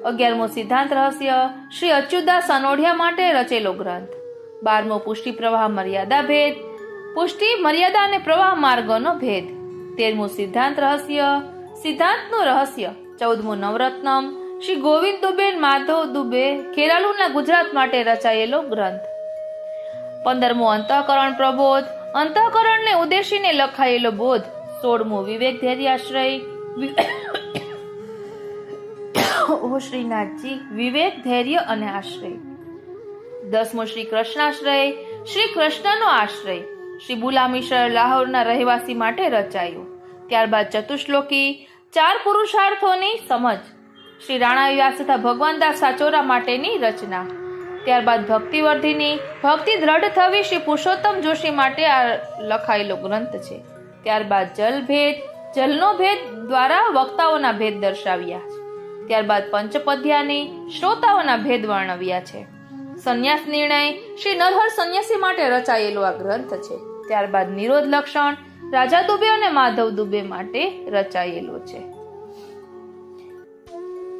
11મો સિદ્ધાંત રહસ્ય, શ્રી અચ્યુતદાસ અનોઢિયા માટે રચેલો ગ્રંથ. 12મો પુષ્ટિ પ્રવાહ મર્યાદા ભેદ, પુષ્ટિ મર્યાદા અને પ્રવાહ માર્ગોનો ભેદ. 13મું સિદ્ધાંત રહસ્ય, સિદ્ધાંતનું રહસ્ય. 14મું નવરત્નમ, શ્રી ગોવિંદ દુબે માધવ દુબે ખેરાલુના ગુજરાત માટે રચાયેલો ગ્રંથ. 15મું અંતઃકરણ પ્રબોધ, અંતઃકરણને ઉદ્દેશીને લખાયેલો બોધ. 16મું વિવેક ધૈર્યાશ્રય, ઓ શ્રીનાથજી, વિવેક ધૈર્ય અને આશ્રય. 10મું શ્રી કૃષ્ણાશ્રય, શ્રી કૃષ્ણનો આશ્રય, શ્રી બુલામીશ્વર લાહોરના રહેવાસી માટે રચાયું. ત્યારબાદ ચતુશ્લોકી, 4 પુરુષાર્થોની સમજ, શ્રી રાણા વ્યાસ તથા ભગવાનદાસ સાચોરા માટેની રચના. ત્યારબાદ ભક્તિવર્ધિની, ભક્તિ દ્રઢ થવી, શ્રી પુરુષોત્તમ જોશી માટે આ લખાયેલો ગ્રંથ છે. ત્યારબાદ જલભેદ, જલનો ભેદ દ્વારા વક્તાઓના ભેદ દર્શાવ્યા છે. ત્યારબાદ પંચપદ્યાની, શ્રોતાઓના ભેદ વર્ણવ્યા છે. સંન્યાસ નિર્ણય, શ્રી નરહર સંન્યાસી માટે રચાયેલો આ ગ્રંથ છે. ત્યારબાદ નિરોધ લક્ષણ, રાજા દુબે અને માધવ દુબે માટે રચાયેલો છે.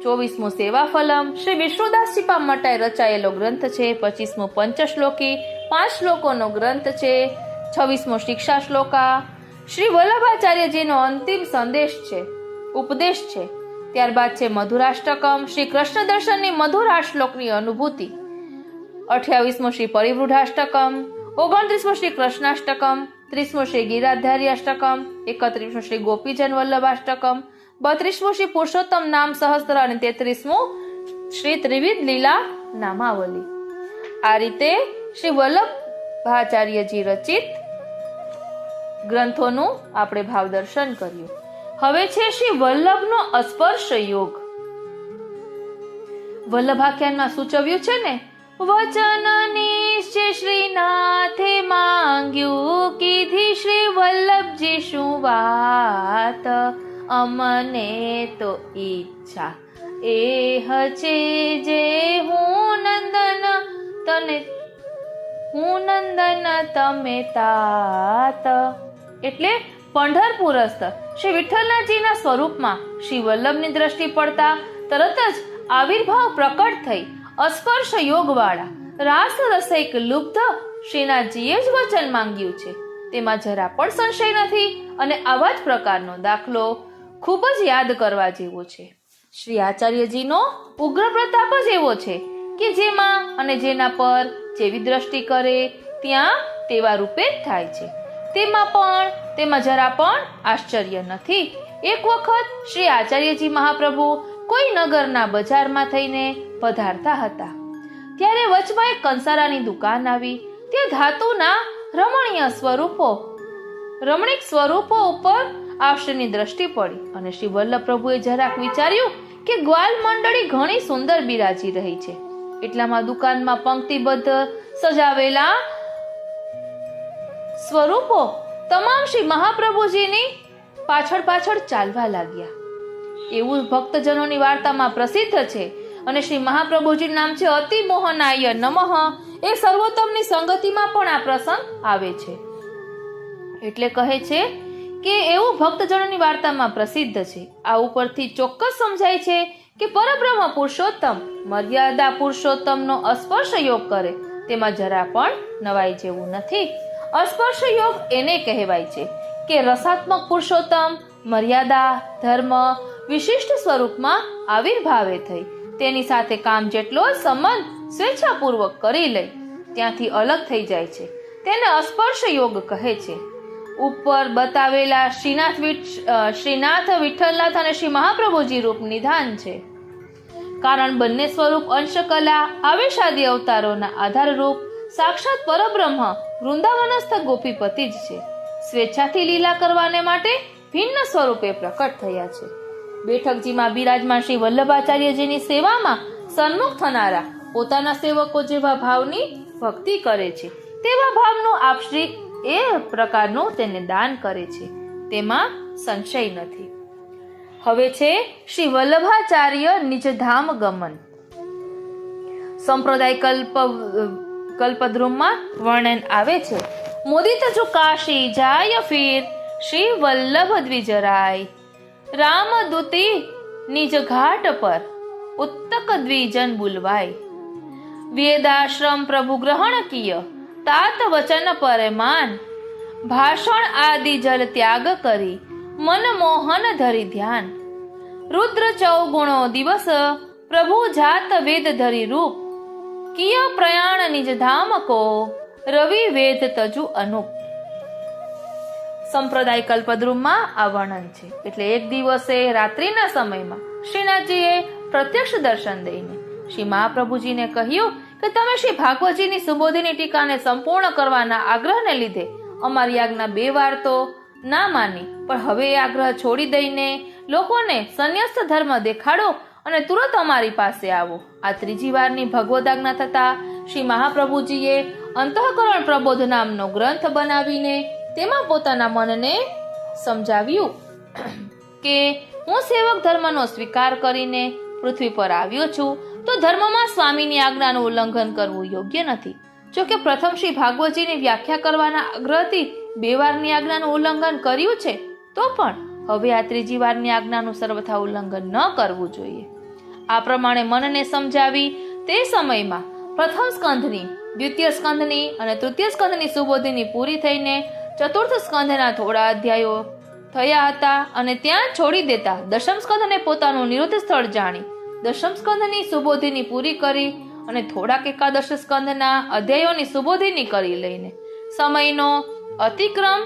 24મું સેવાફલમ, શ્રી વિષ્ણુદાસ ચીપા માટે રચાયેલો ગ્રંથ છે. 25મું પંચશ્લોકી, 5 શ્લોકોનો ગ્રંથ છે. 26મો શિક્ષા શ્લોકા, શ્રી વલ્લભાચાર્યજીનો અંતિમ સંદેશ છે, ઉપદેશ છે. ત્યારબાદ છે મધુરાષ્ટકમ, શ્રી કૃષ્ણ દર્શનની મધુર આ શ્લોકની અનુભૂતિ. 28મો શ્રી પરિવૃઢાષ્ટકમ, 29મો શ્રી કૃષ્ણાષ્ટકમ, 30મો શ્રી ગિરાધારી અષ્ટકમ, 31મો શ્રી ગોપીજન વલ્લભાષ્ટકમ, 32મો શ્રી પુરુષોત્તમ નામ સહસ્ત્ર અને 33મો શ્રી ત્રિવિધ લીલા નામાવલી. આ રીતે શ્રી વલ્લભાચાર્યજી રચિત ગ્રંથોનું આપણે ભાવ દર્શન કર્યું. હવે છે શ્રી વલ્લભનો અસ્પર્શ યોગ. વલ્લભાખ્યાનમાં સૂચવ્યું છે ને, વચન નિશ્ચય શ્રીનાથે માંગ્યું, કીધી શ્રી વલ્લભજી શું વાત, અમને તો ઈચ્છા એ હશે જે હું નંદન તમે તાત. એટલે પંઢરપુરસ્થ શ્રી વિઠ્ઠલનાથજીના સ્વરૂપમાં શ્રી વલ્લભની દ્રષ્ટિ પડતા તરત જ આવિર્ભાવ પ્રકટ થઈ અસ્પર્શ યોગ વાળા રાસ રસૈક લુબ્ધ શ્રીનાથજીએ જ વચન માંગ્યું છે. તેમાં જરા પણ સંશય નથી અને આવા જ પ્રકારનો દાખલો ખૂબ જ યાદ કરવા જેવો છે. શ્રી આચાર્યજીનો ઉગ્ર પ્રતાપ જ એવો છે કે જેમાં અને જેના પર જેવી દ્રષ્ટિ કરે ત્યાં તેવા રૂપે જ થાય છે. તેમાં જરા પણ આશ્ચર્ય નથી. એક વખત શ્રી આચાર્યજી મહાપ્રભુ કોઈ નગરના બજારમાં થઈને પધારતા હતા. ત્યારે વચમાં એક કંસારાની દુકાન આવી. તે ધાતુના રમણીક સ્વરૂપો ઉપર આશ્ચર્યની દ્રષ્ટિ પડી અને શ્રી વલ્લભ પ્રભુએ જરાક વિચાર્યું કે ગ્વાલ મંડળી ઘણી સુંદર બિરાજી રહી છે. એટલામાં દુકાનમાં પંક્તિબદ્ધ સજાવેલા સ્વરૂપો તમામ શ્રી મહાપ્રભુજીની પાછળ ચાલવા લાગ્યા. એવું ભક્તજનોની વાર્તામાં પ્રસિદ્ધ છે. અને શ્રી મહાપ્રભુજીનું નામ છે અતિ મોહનાય નમઃ. એ સર્વોત્તમની સંગતિમાં પણ આ પ્રસંગ આવે છે. એટલે કહે છે કે એવું ભક્તજનોની વાર્તામાં પ્રસિદ્ધ છે. આ ઉપરથી ચોક્કસ સમજાય છે કે પરબ્રહ્મ પુરુષોત્તમ મર્યાદા પુરુષોત્તમનો અસ્પર્શ યોગ કરે તેમાં જરા પણ નવાઈ જેવું નથી. અસ્પર્શ યોગ એને કહેવાય છે કે રસાત્મક પુરુષોત્તમ મર્યાદા ધર્મ વિશિષ્ટ સ્વરૂપમાં આવિર્ભાવે થઈ તેની સાથે કામ જેટલો સંબંધ સ્વેચ્છાપૂર્વક કરી લે ત્યાંથી અલગ થઈ જાય છે. તેને અસ્પર્શ યોગ કહે છે. ઉપર બતાવેલા શ્રીનાથ વિઠ્ઠલનાથ અને શ્રી મહાપ્રભુજી રૂપ નિધાન છે. કારણ બંને સ્વરૂપ અંશકલા આવેશાદી અવતારોના આધારરૂપ સાક્ષાત પરબ્રહ્મ વૃંદાવનસ્થ ગોપીપતિ જ છે. સ્વેચ્છાથી લીલા કરવાને માટે ભિન્ન સ્વરૂપે પ્રકટ થયા છે. બેઠકજીમાં બિરાજમાન શ્રી વલ્લભાચાર્યજીની સેવામાં સન્મુખ થનારા પોતાના સેવકો જેવા ભાવની ભક્તિ કરે છે તેવા ભાવનું આપશ્રી એ પ્રકારનું તેને દાન કરે છે. તેમાં સંશય નથી. હવે છે શ્રી વલ્લભાચાર્ય નિજધામ ગમન. સંપ્રદાય કલ્પદ્રુમમાં વર્ણન આવે છે. મુદિત જો કાશી જાય ફીર શ્રી વલ્લભ દ્વિજરાય, રામદૂતી નિજ ઘાટ પર ઉત્તક દ્વિજન બુલવાય, વેદાશ્રમ પ્રભુ ગ્રહણ કિય તાત વચન પરમાન, ભાષણ આદિ જલ ત્યાગ કરી મન મોહન ધરી ધ્યાન, રુદ્ર ચૌગુણો દિવસ પ્રભુ જાત વેદ ધરી રૂપ, કિય પ્રયાણ નિજ ધામ કો રવિ વેદ તજુ અનુપ. સંપ્રદાય કલ્પદ્રુમમાં આ વર્ણન છે. એટલે એક દિવસે રાત્રિના સમયમાં શ્રીનાથજીએ પ્રત્યક્ષ દર્શન દઈને શ્રી મહાપ્રભુજીને કહ્યું કે તમે શ્રી ભાગવતજીની સુબોધીની ટીકાને સંપૂર્ણ કરવાના આગ્રહને લીધે અમારી આજ્ઞા 2 વાર તો ના માની, પણ હવે એ આગ્રહ છોડી દઈને લોકોને સંન્યસ્ત ધર્મ દેખાડો અને તુરંત અમારી પાસે આવો. આ 3જી વારની ભગવદ આજ્ઞા થતા શ્રી મહાપ્રભુજીએ અંતઃકરણ પ્રબોધ નામનો ગ્રંથ બનાવીને તેમાં પોતાના મનને સમજાવ્યું કે હું સેવક ધર્મનો સ્વીકાર કરીને પૃથ્વી પર આવ્યો છું તો ધર્મમાં સ્વામીની આજ્ઞાનું ઉલ્લંઘન કરવું યોગ્ય નથી. જો કે પ્રથમ શ્રી ભાગવતજીની વ્યાખ્યા કરવાના આગ્રહથી 2 વારની આજ્ઞાનું ઉલ્લંઘન કર્યું છે તો પણ હવે આ 3જી વારની આજ્ઞાનું સર્વથા ઉલ્લંઘન ન કરવું જોઈએ. આ પ્રમાણે મનને સમજાવી તે સમયમાં પ્રથમ સ્કંધની, દ્વિતીય સ્કંધની અને તૃતીય સ્કંધની સુબોધીની પૂરી થઈને ચતુર્થ સ્કંધના થોડા અધ્યાયો થયા હતા અને ત્યાં છોડી દેતા દશમ સ્કંધને પોતાનું નિરુદ્ધ સ્થળ જાણી દશમ સ્કંધની સુબોધિની પૂરી કરી અને થોડાક એકાદશ સ્કંધના અધ્યાયોની સુબોધિની કરી લઈને સમયનો અતિક્રમ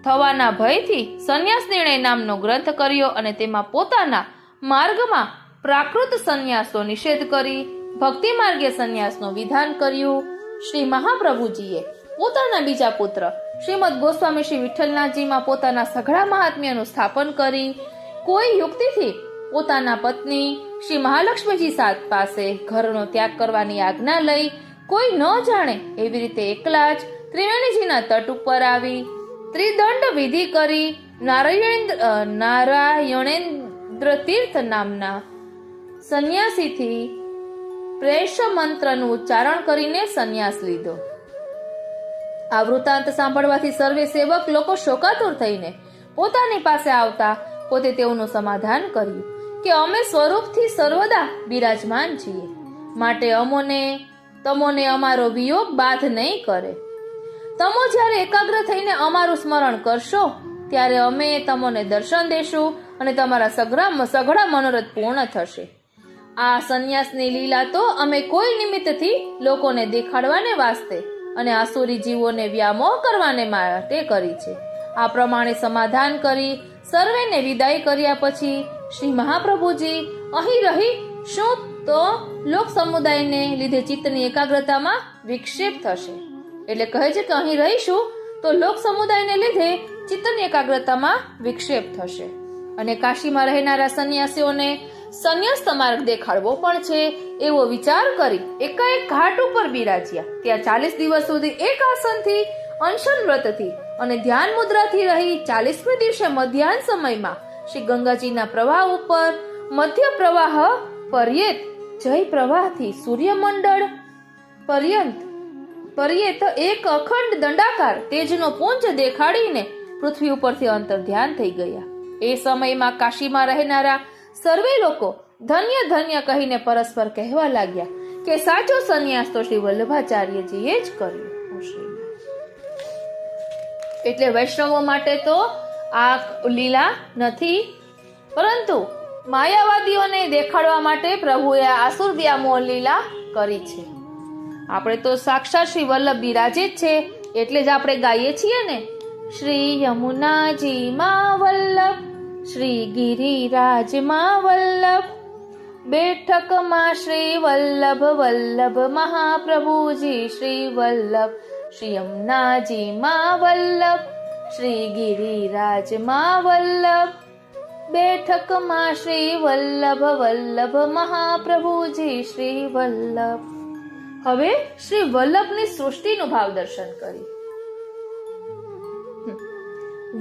થવાના ભયથી સંન્યાસ નિર્ણય નામનો ગ્રંથ કર્યો અને તેમાં પોતાના માર્ગમાં પ્રાકૃત સંન્યાસનો નિષેધ કરી ભક્તિ માર્ગે સંન્યાસનું વિધાન કર્યું. શ્રી મહાપ્રભુજીએ પોતાના બીજા પુત્ર શ્રીમદ ગોસ્વામી શ્રી વિઠ્ઠલનાથજીમાં પોતાના સઘળા મહાત્મ્યનું સ્થાપન કરી કોઈ યુક્તિથી પોતાના પત્ની શ્રી મહાલક્ષ્મીજી પાસે ઘરનો ત્યાગ કરવાની આજ્ઞા લઈ કોઈ ન જાણે એવી રીતે એકલા જ ત્રિવેણીજીના તટ ઉપર આવી ત્રિદંડ વિધિ કરી નારાયણેન્દ્ર તીર્થ નામના સંન્યાસીથી પ્રેષ મંત્રનું ઉચ્ચારણ કરીને સંન્યાસ લીધો. આ વૃત્તાંત સાંભળવાથી સર્વે સેવક લોકો શોકાતુર થઈને પોતાની પાસે આવતા પોતે તેઓનું સમાધાન કર્યું કે અમે સ્વરૂપથી સર્વદા બિરાજમાન છીએ, માટે તમોને અમારો વિયોગ બાધ નહીં કરે. તમો જ્યારે એકાગ્ર થઈને અમારું સ્મરણ કરશો ત્યારે અમે તમોને દર્શન દેશું અને તમારા સઘળા મનોરથ પૂર્ણ થશે. આ સંન્યાસની લીલા તો અમે કોઈ નિમિત્તથી લોકોને દેખાડવાને વાસ્તે અને આસુરી જીવોને વ્યામોહ કરવાને માટે કરી છે. આ પ્રમાણે સમાધાન કરી સર્વેને વિદાય કર્યા પછી શ્રી મહાપ્રભુજી અહીં રહી શું તો લોક સમુદાયને લીધે ચિત્તની એકાગ્રતામાં વિક્ષેપ થશે. એટલે કહે છે કે અહીં રહીશું તો લોક સમુદાયને લીધે ચિત્તની એકાગ્રતામાં વિક્ષેપ થશે. અને કાશીમાં રહેનારા સંન્યાસીઓને સંન્યાસ્ત માર્ગ દેખાડવો પણ છે એવો વિચાર કરી એકાએક ઘાટ ઉપર બિરાજ્યા. ત્યાં 40 દિવસ સુધી એક આસનથી અનશન વ્રતથી અને ધ્યાન મુદ્રાથી રહી 40મે દિવસે મધ્યાહન સમયમાં શ્રી ગંગાજીના પ્રવાહ ઉપર મધ્ય પ્રવાહ પર્યેત જય પ્રવાહથી સૂર્યમંડળ પર્યેત એક અખંડ દંડાકાર તેજનો પુંજ દેખાડીને પૃથ્વી ઉપરથી અંતર ધ્યાન થઈ ગયા. એ સમયમાં કાશીમાં રહેનારા સર્વે લોકો ધન્ય ધન્ય કહીને પરસ્પર કહેવા લાગ્યા કે સાચો સંન્યાસ તો શ્રી વલ્લભાચાર્યજીએ જ કર્યો. એટલે વૈષ્ણવો માટે તો આ લીલા નથી, પરંતુ માયાવાદીઓને દેખાડવા માટે પ્રભુએ આસુર વ્યામોહ લીલા કરી છે. આપણે તો સાક્ષાત શ્રી વલ્લભ બિરાજે જ છે એટલે જ આપણે ગાઈએ છીએ ને, શ્રી યમુનાજી માં વલ્લભ, શ્રી ગિરિરાજ માં વલ્લભ, બેઠકમાં શ્રી વલ્લભ વલ્લભ મહાપ્રભુજી શ્રી વલ્લભ, શ્રી યમુનાજી માં વલ્લભ, શ્રી ગિરિરાજ માં વલ્લભ, બેઠકમાં શ્રી વલ્લભ વલ્લભ મહાપ્રભુજી શ્રી વલ્લભ. હવે શ્રી વલ્લભની સૃષ્ટિનું ભાવ દર્શન કરી.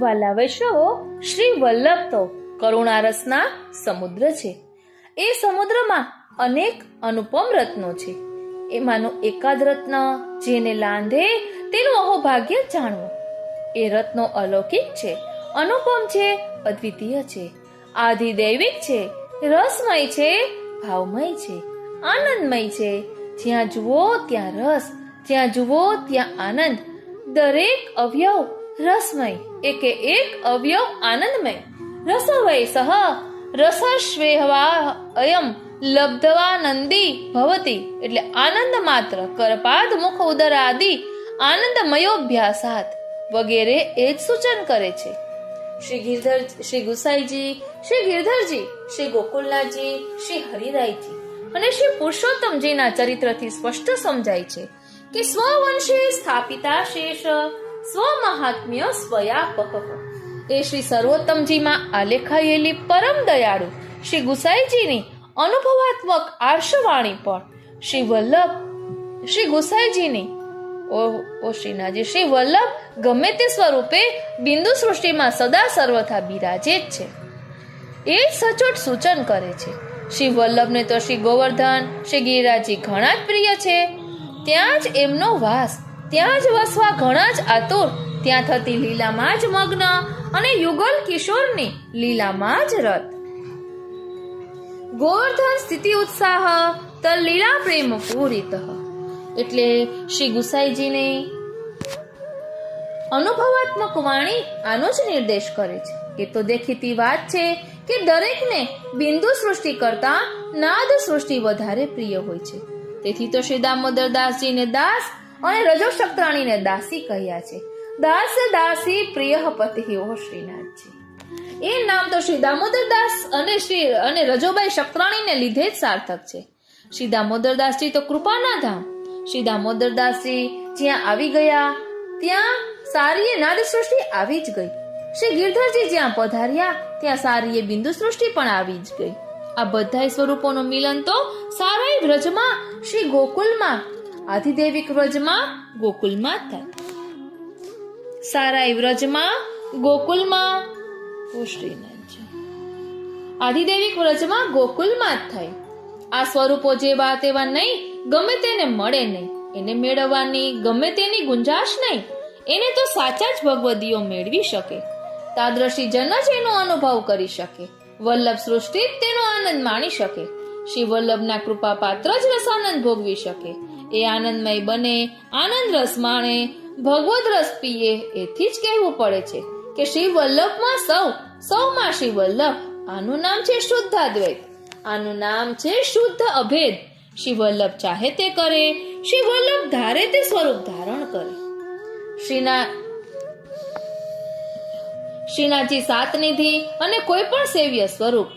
વાલા વૈષ્ણવો, શ્રી વલ્લભ તો કરુણારસના સમુદ્ર છે. એ સમુદ્રમાં અનેક અનુપમ રત્નો છે. એમાંનું એકાદ રત્ન જેને લાંધે તેનું અહોભાગ્ય જાણવું. એ રત્નો અલૌકિક છે, અનુપમ છે, અદ્વિતીય છે, આધિદૈવિક છે, રસમય છે, ભાવમય છે, આનંદમય છે. જ્યાં જુઓ ત્યાં રસ, જ્યાં જુઓ ત્યાં આનંદ. દરેક અવયવ રસમય, એકે એક અવયવ આનંદમય. રસવય સહ રસસ્વેહવા અયમ લબ્ધવાનંદી ભવતી. એટલે આનંદ માત્ર કરપાદ મુખ ઉદર આદિ આનંદમયોભ્યાસાત વગેરે એ જ સૂચન કરે છે. શ્રી ગુસાઈજી, શ્રી ગિરધરજી, શ્રી ગોકુલનાથજી, શ્રી હરિરાયજી અને શ્રી પુરુષોત્તમજીના ચરિત્રથી સ્પષ્ટ સમજાય છે કે સ્વવંશે સ્થાપિતા શેષ સ્વમહાત્મ્ય સ્વયાપક. એ શ્રી સર્વોત્તમજીમાં આલેખાયેલી પરમ દયાળુ શ્રી ગુસાઈજીની અનુભવાત્મક આર્ષવાણી પણ શ્રી વલ્લભ, શ્રી ગુસાઈજીની શ્રીનાજી શ્રી વલ્લભ ગમે તે સ્વરૂપે બિંદુ સૃષ્ટિમાં સદા સર્વથા બિરાજે જ છે એ સચોટ સૂચન કરે છે. શ્રી વલ્લભને તો શ્રી ગોવર્ધન, શ્રી ગિરિરાજજી ઘણા જ પ્રિય છે. ત્યાં જ એમનો વાસ, ત્યાં જ વસવા ઘણા જ આતુર, ત્યાં થતી લીલામાં જ મગ્ન અને યુગલ કિશોરની લીલામાં જ રત. ગોવર્ધન સ્થિતિ ઉત્સાહ તર લીલા પ્રેમ પૂરિત. એટલે શ્રી ગુસાઈજીને અનુભવાત્મક વાણી આનો જ નિર્દેશ કરે છે. એ તો દેખીતી વાત છે કે દરેકને બિંદુ સૃષ્ટિ કરતા નાદ સૃષ્ટિ વધારે પ્રિય હોય છે. તેથી તો શ્રી દામોદરદાસજીને દાસ અને રજોશક્રાણીને દાસી કહ્યા છે. દાસ દાસી પ્રિય પતિ ઓ શ્રીનાથજી. એ નામ તો શ્રી દામોદરદાસ અને રજોબાઈ શક્રાણીને લીધે જ સાર્થક છે. શ્રી દામોદરદાસજી તો કૃપાના ધામ. શ્રી દામોદરદાસજી જ્યાં આવી ગયા ત્યાં સારીએ નાદ સૃષ્ટિ આવી જ ગઈ. શ્રી ગિરધરજી જ્યાં પધાર્યા ત્યાં સારીએ બિંદુ સૃષ્ટિ પણ આવી જ ગઈ. આ બધા સ્વરૂપોનું મિલન તો સારાઈ વ્રજમાં શ્રી ગોકુલમાં આધિદેવિક વ્રજમાં ગોકુલમાં થાય. સારાઈ વ્રજમાં ગોકુલમાં આધિદેવિક વ્રજમાં ગોકુલમાં જ થાય. આ સ્વરૂપો જેવા તેવા નહીં, ગમે તેને મળે નહીં, એને મેળવવાની ગમે તેની ગુંજાશ નહીં. એને તો સાચા જ ભગવદીઓ મેળવી શકે. તાદ્રશી જન જ એનો અનુભવ કરી શકે. વલ્લભ સૃષ્ટિ જ તેનો આનંદ માણી શકે. શ્રી વલ્લભના કૃપા પાત્ર જ રસાનંદ ભોગવી શકે. એ આનંદમય બને, આનંદ રસ માણે, ભગવદ રસ પીએ. એથી જ કહેવું પડે છે કે શ્રી વલ્લભમાં સૌમાં શ્રી વલ્લભ. આનું નામ છે શુદ્ધાદ્વૈત. આનું નામ છે શુદ્ધ અભેદ. શ્રી વલ્લભ ચાહે તે કરે, શ્રી વલ્લભ ધારે તે સ્વરૂપ ધારણ કરે. શ્રીનાથજી સાતનિધિ અને કોઈ પણ સેવ્ય સ્વરૂપ.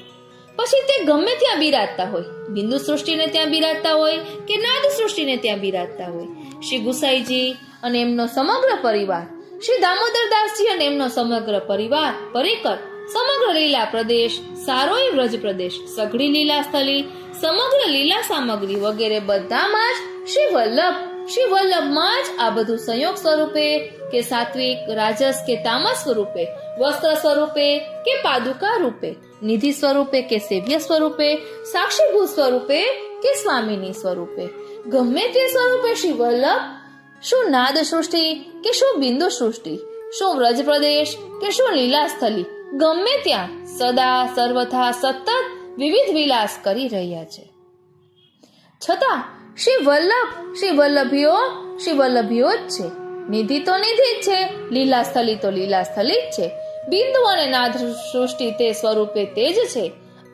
પછી તે ગમે ત્યાં બિરાજતા હોય, બિંદુ સૃષ્ટિને ત્યાં બિરાજતા હોય કે નાદ સૃષ્ટિને ત્યાં બિરાજતા હોય. શ્રી ગુસાઈજી અને એમનો સમગ્ર પરિવાર, શ્રી દામોદરદાસજી અને એમનો સમગ્ર પરિવાર પરિકર, સમગ્ર લીલા પ્રદેશ, સારોઈ વ્રજ પ્રદેશ, સઘળી લીલા સ્થલી, સમગ્ર લીલા સામગ્રી વગેરે બધામાં જ શ્રી વલ્લભમાં જ આ બધું સંયોગ સ્વરૂપે કે સાત્વિક, રાજસ કે તામસ સ્વરૂપે, વસ્ત્ર સ્વરૂપે કે પાદુકા રૂપે, નિધિ સ્વરૂપે કે સેવ્ય સ્વરૂપે, સાક્ષીભૂત સ્વરૂપે કે સ્વામીની સ્વરૂપે, ગમે તે સ્વરૂપે શ્રી વલ્લભ, શું નાદ સૃષ્ટિ કે શું બિંદુ સૃષ્ટિ, શું વ્રજ પ્રદેશ કે શું લીલા સ્થલી, ગમે ત્યાં સદા સર્વથા સતત વિવિધ વિલાસ કરી રહ્યા છે. છતાં શ્રી વલ્લભીઓ જ છે. નિધિ તો નિધિ જ છે, લીલા સ્થલી તો લીલા સ્થલી જ છે, બિંદુ અને નાદ સૃષ્ટિ તે સ્વરૂપે તે જ છે.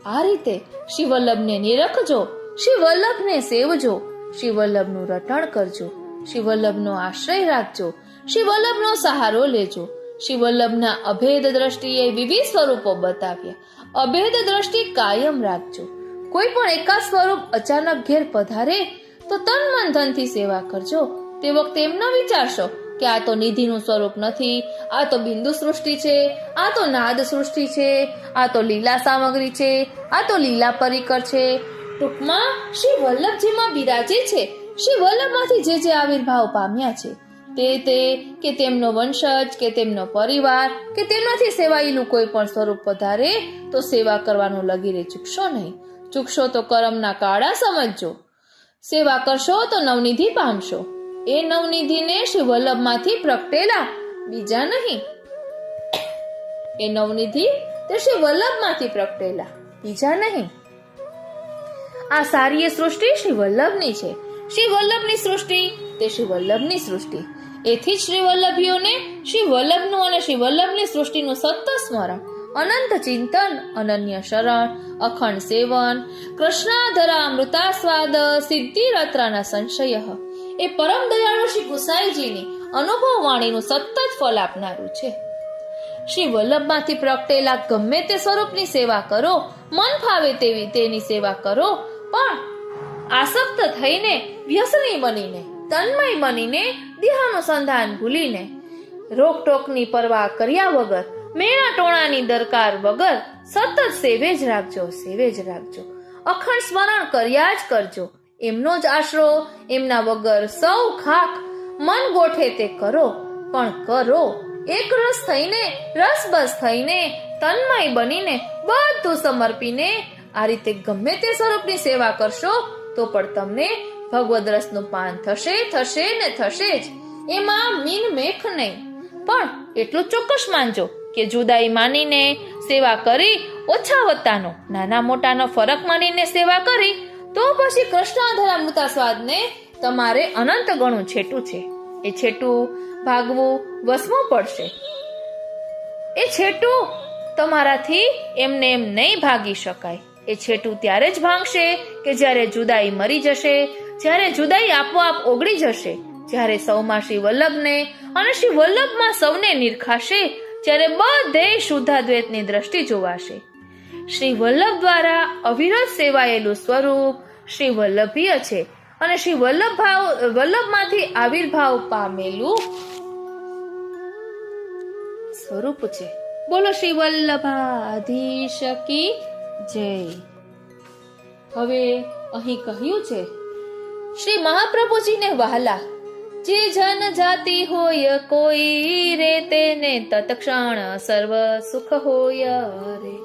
આ રીતે શ્રી વલ્લભને નિરખજો, શ્રી વલ્લભને સેવજો, શ્રી વલ્લભનું રટણ કરજો, શ્રી વલ્લભનો આશ્રય રાખજો, શ્રી વલ્લભનો સહારો લેજો. શ્રી વલ્લભના અભેદ દ્રષ્ટિએ વિવિધ સ્વરૂપો બતાવ્યા. અભેદ દ્રષ્ટિ કાયમ રાખજો. કોઈ પણ એકાદ સ્વરૂપ અચાનક ઘેર પધારે તો તન મન ધનથી સેવા કરજો. તે વખતે એમ ન વિચારશો કે આ તો નિધિનું સ્વરૂપ નથી, આ તો બિંદુ સૃષ્ટિ છે, આ તો નાદ સૃષ્ટિ છે, આ તો લીલા સામગ્રી છે, આ તો લીલા પરિકર છે. ટૂંકમાં શ્રી વલ્લભ જેમાં બિરાજે છે, શ્રી વલ્લભમાંથી જે આવિર્ભાવ પામ્યા છે તે કે તેમનો વંશજ કે તેમનો પરિવાર કે તેમનાથી સેવાયેલું કોઈ પણ સ્વરૂપ પધારે તો સેવા કરવાનું લગીરે ચૂકશો નહીં. ચૂકશો તો કરમના કાળા સમજજો. સેવા કરશો તો નવનિધિ પામશો. એ નવનિધિને શ્રી વલ્લભમાંથી પ્રગટેલા, બીજા નહીં. એ નવનિધિ તે શ્રી વલ્લભમાંથી પ્રગટેલા, બીજા નહીં. આ સારી સૃષ્ટિ શ્રી વલ્લભની છે. શ્રી વલ્લભની સૃષ્ટિ તે શ્રી વલ્લભની સૃષ્ટિ. એથી જ શ્રી વલ્લભીઓને શ્રી વલ્લભનું અને શ્રી વલ્લભની સૃષ્ટિનું સતત સ્મરણ, અનંત ચિંતન, અનન્ય શરણ, અખંડ સેવન, કૃષ્ણાધરા અમૃતાસ્વાદ, સિદ્ધિ રત્રાના સંશય એ પરમ દયાળુ શ્રી ગુસાઈજીની અનુભવ વાણીનું સતત ફલ આપનારું છે. શ્રી વલ્લભમાંથી પ્રગટેલા ગમે તે સ્વરૂપની સેવા કરો, મન ફાવે તેવી તેની સેવા કરો, પણ આસક્ત થઈને, વ્યસની બનીને, તન્મય બનીને, દેહાનુસંધાન ભૂલીને, રોકટોકની પરવા કર્યા વગર, મેણા ટોણાની દરકાર વગર સતત સેવે જ રાખજો. અખંડ સ્મરણ કર્યા જ કરજો. એમનો જ આશરો, એમના વગર સૌ ખાક. મન ગોઠે તે કરો, પણ કરો એક રસ થઈને, રસબસ થઈને, તન્મય બનીને, બધું સમર્પીને. આ રીતે ગમે તે સ્વરૂપની સેવા કરશો તો પણ તમને ભગવદ રસનું પાન થશે જ. એમાં મીન મેખ નહીં. પણ એટલું ચોક્કસ માનજો કે જુદાઈ માનીને સેવા કરી, ઓછા વત્તાનો, નાના મોટાનો ફરક માનીને સેવા કરી તો પછી કૃષ્ણાધરામૃતા સ્વાદને તમારે અનંત ગણું છેટું છે. એ છેટું ભાગવું વસવું પડશે. એ છેટું તમારાથી એમને એમ નહીં ભાગી શકાય. એ છેટું ત્યારે જ ભાંગશે કે જ્યારે જુદાઈ મરી જશે, જ્યારે જુદાઈ આપોઆપ ઓગળી જશે, જ્યારે સૌમાં શ્રી વલ્લભને અને શ્રી વલ્લભમાં સૌને નિરખાશે, જ્યારે બધે શુદ્ધાદ્વૈતની દ્રષ્ટિ જોવાશે. શ્રી વલ્લભ દ્વારા અવિરત સેવાયેલું સ્વરૂપ શ્રી વલ્લભીય છે અને શ્રી વલ્લભમાંથી આવિર્ભાવ પામેલું સ્વરૂપ છે. બોલો શ્રી વલ્લભાધીશ કી જય. હવે અહીં કહ્યું છે, શ્રી મહાપ્રભુજીને વહાલા, જે જન જાતિ હોય કોઈ રે તેને તત્ક્ષણ સર્વ સુખ હોય રે.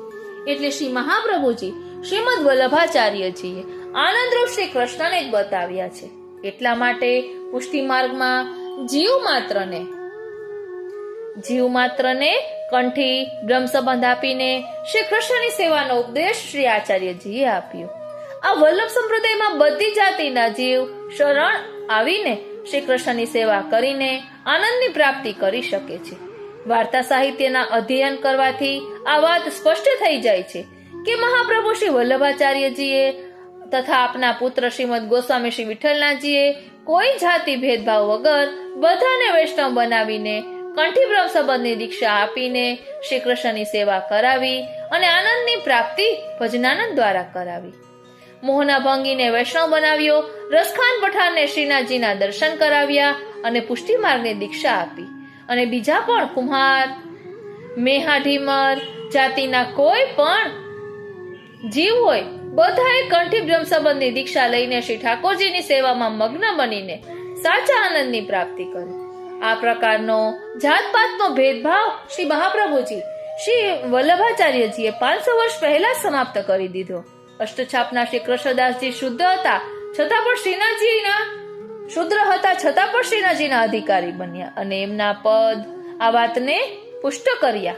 એટલે શ્રી મહાપ્રભુજી શ્રીમદ વલ્લભાચાર્યજીએ આનંદરૂપ શ્રી કૃષ્ણને જ બતાવ્યા છે. એટલા માટે પુષ્ટિ માર્ગમાં જીવ માત્રને કંઠી બ્રહ્મ સંબંધ આપીને શ્રી કૃષ્ણની સેવાનો ઉપદેશ શ્રી આચાર્યજીએ આપ્યો. આ વલ્લભ સંપ્રદાયમાં બધી જાતિના જીવ શરણ આવીને શ્રી કૃષ્ણની સેવા કરીને આનંદની પ્રાપ્તિ કરી શકે છે. વાર્તા સાહિત્યના અધ્યયન કરવાથી આ વાત સ્પષ્ટ થઈ જાય છે કે મહાપ્રભુ શ્રી વલ્લભાચાર્યજીએ તથા આપના પુત્ર શ્રીમદ ગોસ્વામી શ્રી વિઠ્ઠલનાથજીએ કોઈ જાતિ ભેદભાવ વગર બધાને વૈષ્ણવ બનાવીને કંઠી બ્રહ્મ સંબંધની દીક્ષા આપીને શ્રી કૃષ્ણની સેવા કરાવી અને આનંદની પ્રાપ્તિ ભજનાનંદ દ્વારા કરાવી. મોહના ભંગીને વૈષ્ણવ બનાવ્યો, રસખાન પઠાણને શ્રીનાથજીના દર્શન કરાવ્યા અને પુષ્ટિ માર્ગની દીક્ષા આપી. અને બીજા પણ કુમ્હાર, મેહા ઢીમર જાતિના કોઈ પણ જીવ હોય બધાએ કંઠી બ્રહ્મ સંબંધની દીક્ષા લઈને શ્રી ઠાકોરજીની સેવામાં મગ્ન બનીને સાચા આનંદની પ્રાપ્તિ કરી. આ પ્રકારનો જાતપાતનો ભેદભાવ શ્રી મહાપ્રભુજી શ્રી વલ્લભાચાર્યજીએ 500 વર્ષ પહેલા સમાપ્ત કરી દીધો. અષ્ટછાપના શ્રી કૃષ્ણદાસજી શુદ્ધ હતા છતાં પણ શ્રીનાથજીના શુદ્ર હતા છતાં પણ શ્રીનાથજીના અધિકારી બન્યા અને એમના પદ આ વાતને પુષ્ટ કર્યા.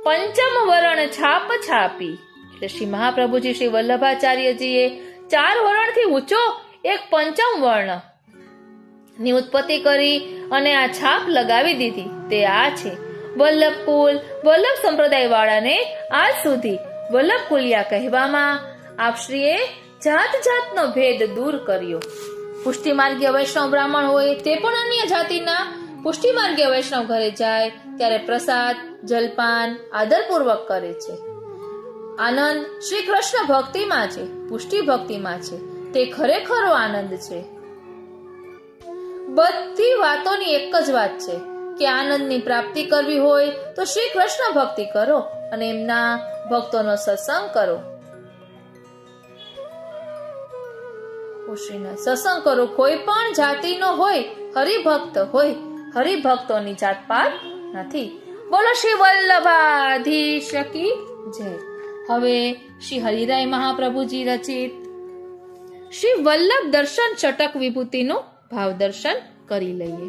પંચમ વરણ છાપ છાપી. એટલે શ્રી મહાપ્રભુજી શ્રી વલ્લભાચાર્યજીએ 4 વર્ણથી ઊંચો એક પંચમ વર્ણ ની ઉત્પત્તિ કરી અને આ છાપ લગાવી દીધી. તે આ છે વલ્લભ કુલ. વલ્લભ સંપ્રદાય વાળાને આજ સુધી વલ્લભ કુલિયા કહેવામાં આપશ્રીએ જાત જાતનો ભેદ દૂર કર્યો. પુષ્ટિ માર્ગીય વૈષ્ણવ બ્રાહ્મણ હોય તે પણ અન્ય જાતિના પુષ્ટિ માર્ગીય વૈષ્ણવ ઘરે જાય ત્યારે પ્રસાદ જલપાન આદરપૂર્વક કરે છે. આનંદ શ્રી કૃષ્ણ ભક્તિમાં છે, પુષ્ટિ ભક્તિમાં છે. તે ખરેખરો આનંદ છે. બધી વાતોની એક જ વાત છે કે આનંદની પ્રાપ્તિ કરવી હોય તો શ્રી કૃષ્ણ ભક્તિ કરો અને એમના ભક્તોનો સત્સંગ કરો. સત્સંગ કરો. કોઈ પણ જાતિનો હોય, હરિભક્ત હોય, હરિભક્તોની જાતપાત નથી. બોલો શ્રી વલ્લભાધીશ કી જય. હવે શ્રી હરિરાય મહાપ્રભુજી રચિત શ્રી વલ્લભ દર્શન ચટક વિભૂતિનું ભાવ દર્શન કરી લઈએ.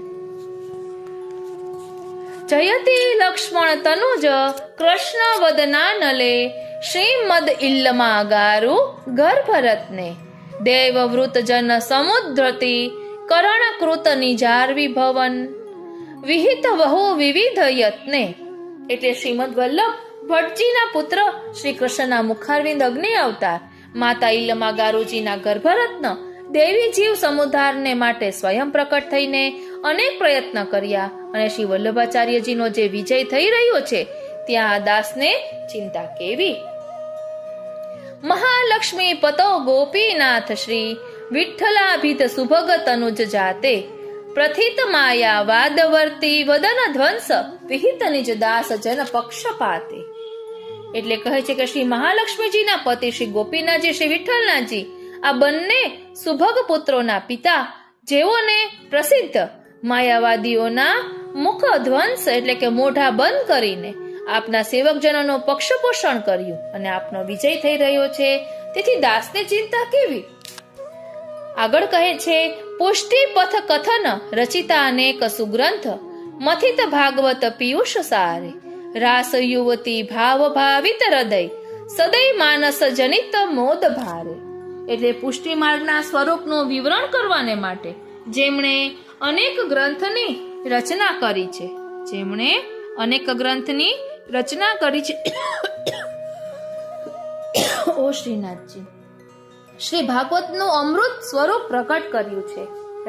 જયતી લક્ષ્મણ તનુજ કૃષ્ણ વદનાનલે શ્રીમદ ઇલ્લમા ગારુ ગર્ભરત્ને દેવવૃત જન સમુદ્રતિ કરણ કૃત નિજાર વિભવન વિહિત વહુ વિવિધ યત્ને. એટલે શ્રીમદ વલ્લભ ભટ્ટજીના પુત્ર શ્રી કૃષ્ણના મુખારવિંદ અગ્નિ અવતાર માતા ઇલ્લમા ગારુજીના ગર્ભરત્ન દેવી જીવ સમુદ્ધારને માટે સ્વયં પ્રકટ થઈને અનેક પ્રયત્ન કર્યા અને શ્રી વલ્લભાચાર્યજીનો જે વિજય થઈ રહ્યો છે ત્યાં દાસને ચિંતા કેવી. મહાલક્ષ્મી પતો ગોપીનાથ શ્રી વિઠ્ઠલાભિત સુભગ તનુજ જાતે પ્રથિત માયા વાદવર્તી વદન ધ્વંસ વિહિત નિજ દાસ જન પક્ષપાતે. એટલે કહે છે કે શ્રી મહાલક્ષ્મીજીના પતિ શ્રી ગોપીનાથજી શ્રી વિઠ્ઠલનાથજી આ બંને સુભગ પુત્રોના પિતા જેઓને પ્રસિદ્ધ માયાવાદીઓના મુખ ધ્વંસ એટલે કે મોઢા બંધ કરીને આપના સેવકજનોનું પક્ષપોષણ કર્યું અને આપનો વિજય થઈ રહ્યો છે. તેથી દાસને ચિંતા કેવી. આગળ કહે છે પુષ્ટિ પથ કથન રચિતા અનેક સુગ્રંથ મથિત ભાગવત પિયુષ સારે રાસ યુવતી ભાવ ભાવિત હૃદય સદૈ માનસ જનિત મોદ ભારે. એટલે પુષ્ટિ માર્ગના સ્વરૂપનું વિવરણ કરવાને માટે જેમણે અનેક ગ્રંથની રચના કરી છે. જેમણે અનેક ગ્રંથની રચના કરી છે. ઓ શ્રીનાથજી, શ્રી ભાગવતનું અમૃત સ્વરૂપ પ્રકટ કર્યું છે.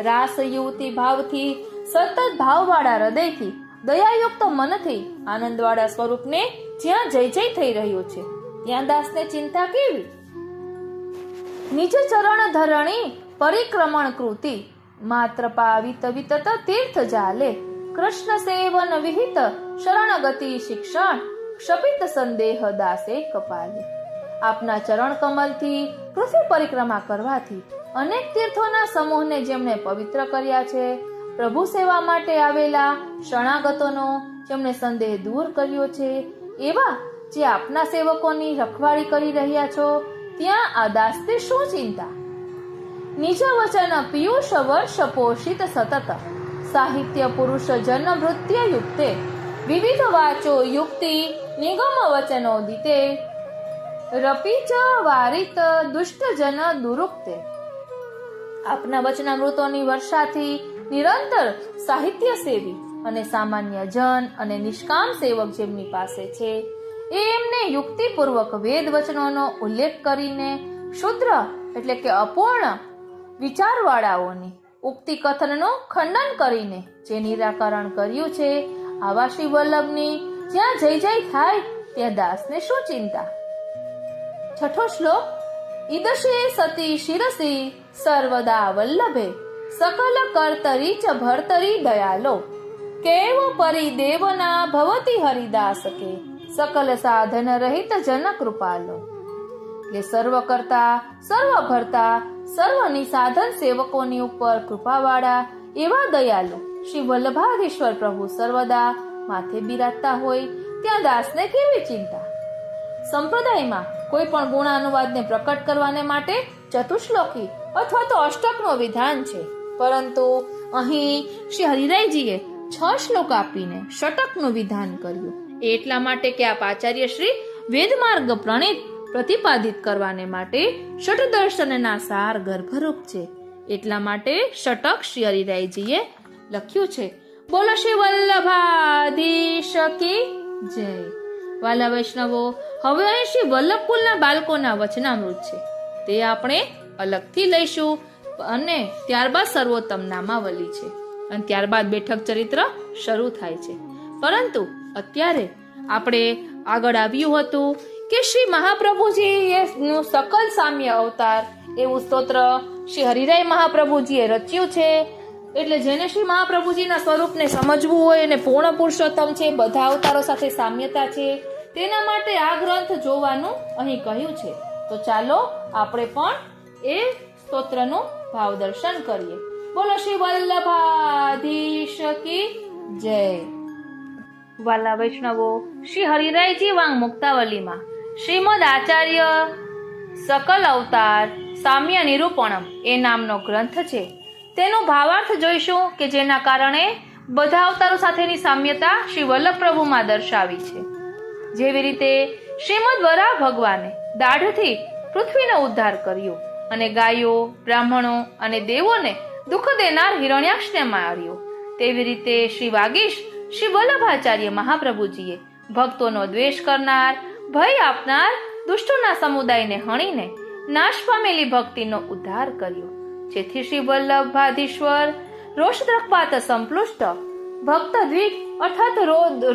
રાસ યુવતી ભાવથી, સતત ભાવવાળા હૃદયથી, દયાયુક્ત મનથી આનંદવાળા સ્વરૂપને જ્યાં જય જય થઈ રહ્યું છે, ત્યાં દાસને ચિંતા કેવી? નિજ ચરણ ધરણી પરિક્રમણ કૃતિ, માત્ર પાવિત વિતત તીર્થ જાલે, કૃષ્ણ સેવન વિહિત શરણગતિ શિક્ષણ, ક્ષપિત સંદેહ દાસે કપાલે. આપના ચરણ કમલથી પૃથ્વી પરિક્રમા કરવાથી અનેક તીર્થોના સમૂહને જેમણે પવિત્ર કર્યા છે, પ્રભુ સેવા માટે આવેલા શરણાગતોનો જેમણે સંદેહ દૂર કર્યો છે, એવા જે આપના સેવકોની રખવાળી કરી રહ્યા છો, ત્યાં આ દાસને શું ચિંતા? નિજ વચન પિયુષ વર્ષ પોષિત સતત, સાહિત્ય પુરુષ જન ભૃત્ય યુક્તે, વિવિધ વાચો યુક્તિ નિગમ વચનો દિતે, રપિચ વારિત દુષ્ટ જન દુરુક્તે. આપના વચનામૃતોની વર્ષાથી નિરંતર સાહિત્ય સેવી અને સામાન્ય જન અને નિષ્કામ સેવક જેમની પાસે છે, એમને યુક્તિપૂર્વક વેદ વચનોનો ઉલ્લેખ કરીને શુદ્ર એટલે કે અપૂર્ણ વિચારવાળાઓની ઉક્તિ કથનનું ખંડન કરીને જે નિરાકરણ કર્યું છે, આવા શ્રી વલ્લભની જ્યાં જય જય થાય, ત્યાં દાસને શું ચિંતા? છઠ્ઠો શ્લોક. ઈદશે સતી શિરસી સર્વદા વલ્લભે, સકલ કરતરી ચ ભર્તરી દયાલો, કેવ પરિદેવના ભવતી હરિદાસ કે, સકલ સાધન રહિત જન કૃપાલો. એટલે સર્વ કરતા, સર્વ ભરતા, સર્વની સાધન સેવકોની ઉપર કૃપાવાળા એવા દયાલુ શ્રી વલ્લભાધીશ્વર પ્રભુ સર્વદા માથે બિરાજતા હોય, ત્યાં દાસને કેવી ચિંતા? સંપ્રદાયમાં કોઈ પણ ગુણાનુવાદને પ્રકટ કરવાને માટે ચતુશ્લોકી અથવા તો અષ્ટકનું વિધાન છે, પરંતુ અહીં શ્રી હરિરાયજીએ 6 શ્લોક આપીને ષટકનું વિધાન કર્યું. એટલા માટે કે આપ આચાર્ય શ્રી વેદમાર્ગ પ્રણિત પ્રતિપાદિત કરવાને માટે ષટ દર્શનના સાર ગર્ભરૂપ છે. એટલા માટે ષટક શ્રી હરિરાયજીએ લખ્યું છે. બોલો શ્રી વલ્લભાધીશ કી જય. વાલા વૈષ્ણવો, હવે અહીં શ્રી વલ્લભ કુલના બાળકોના વચનામૃત છે, તે આપણે અલગથી લઈશું અને ત્યારબાદ સર્વોત્તમ નામાવલી છે અને ત્યારબાદ બેઠક ચરિત્ર શરૂ થાય છે. પરંતુ અત્યારે આપણે આગળ આવ્યું હતું કે શ્રી મહાપ્રભુજીએ સકલ સામ્ય અવતાર એવું સ્તોત્ર શ્રી હરિરાય મહાપ્રભુજીએ રચ્યું છે. એટલે જેને શ્રી મહાપ્રભુજીના સ્વરૂપને સમજવું હોય અને પૂર્ણ પુરુષોત્તમ છે, બધા અવતારો સાથે સામ્યતા છે, તેના માટે આ ગ્રંથ જોવાનું અહીં કહ્યું છે. તો ચાલો આપણે પણ એ સ્તોત્રનું ભાવ દર્શન કરીએ. બોલો શ્રી વલ્લભાધીશ કી જય. વાલા વૈષ્ણવો, શ્રી હરિરાયજી વાંગ મુક્તાવલીમાં શ્રીમદ આચાર્ય સકલ અવતાર સામ્ય નિરૂપણમ એ નામનો ગ્રંથ છે. તેનો ભાવાર્થ જોઈશું કે જેના કારણે બધા અવતારો સાથેની સામ્યતા શ્રી વલ્લભ પ્રભુમાં દર્શાવી છે. જેવી રીતે શ્રીમદ વરાહ ભગવાને દાઢથી પૃથ્વીનો ઉદ્ધાર કર્યો અને ગાયો, બ્રાહ્મણો અને દેવોને દુઃખ દેનાર હિરણ્યાક્ષને માર્યો, તેવી રીતે શ્રી વાગીશ શ્રી વલ્લભાચાર્ય મહાપ્રભુજીએ ભક્તોનો દ્વેષ કરનાર, ભય આપનાર દુષ્ટોના સમુદાયને હણીને નાશ પામેલી ભક્તિનો ઉદ્ધાર કર્યો, જેથી શ્રી વલ્લભાધીશ્વર રોષદ્રકપાત સંપલુષ્ટ ભક્ત દ્વિગ અર્થાત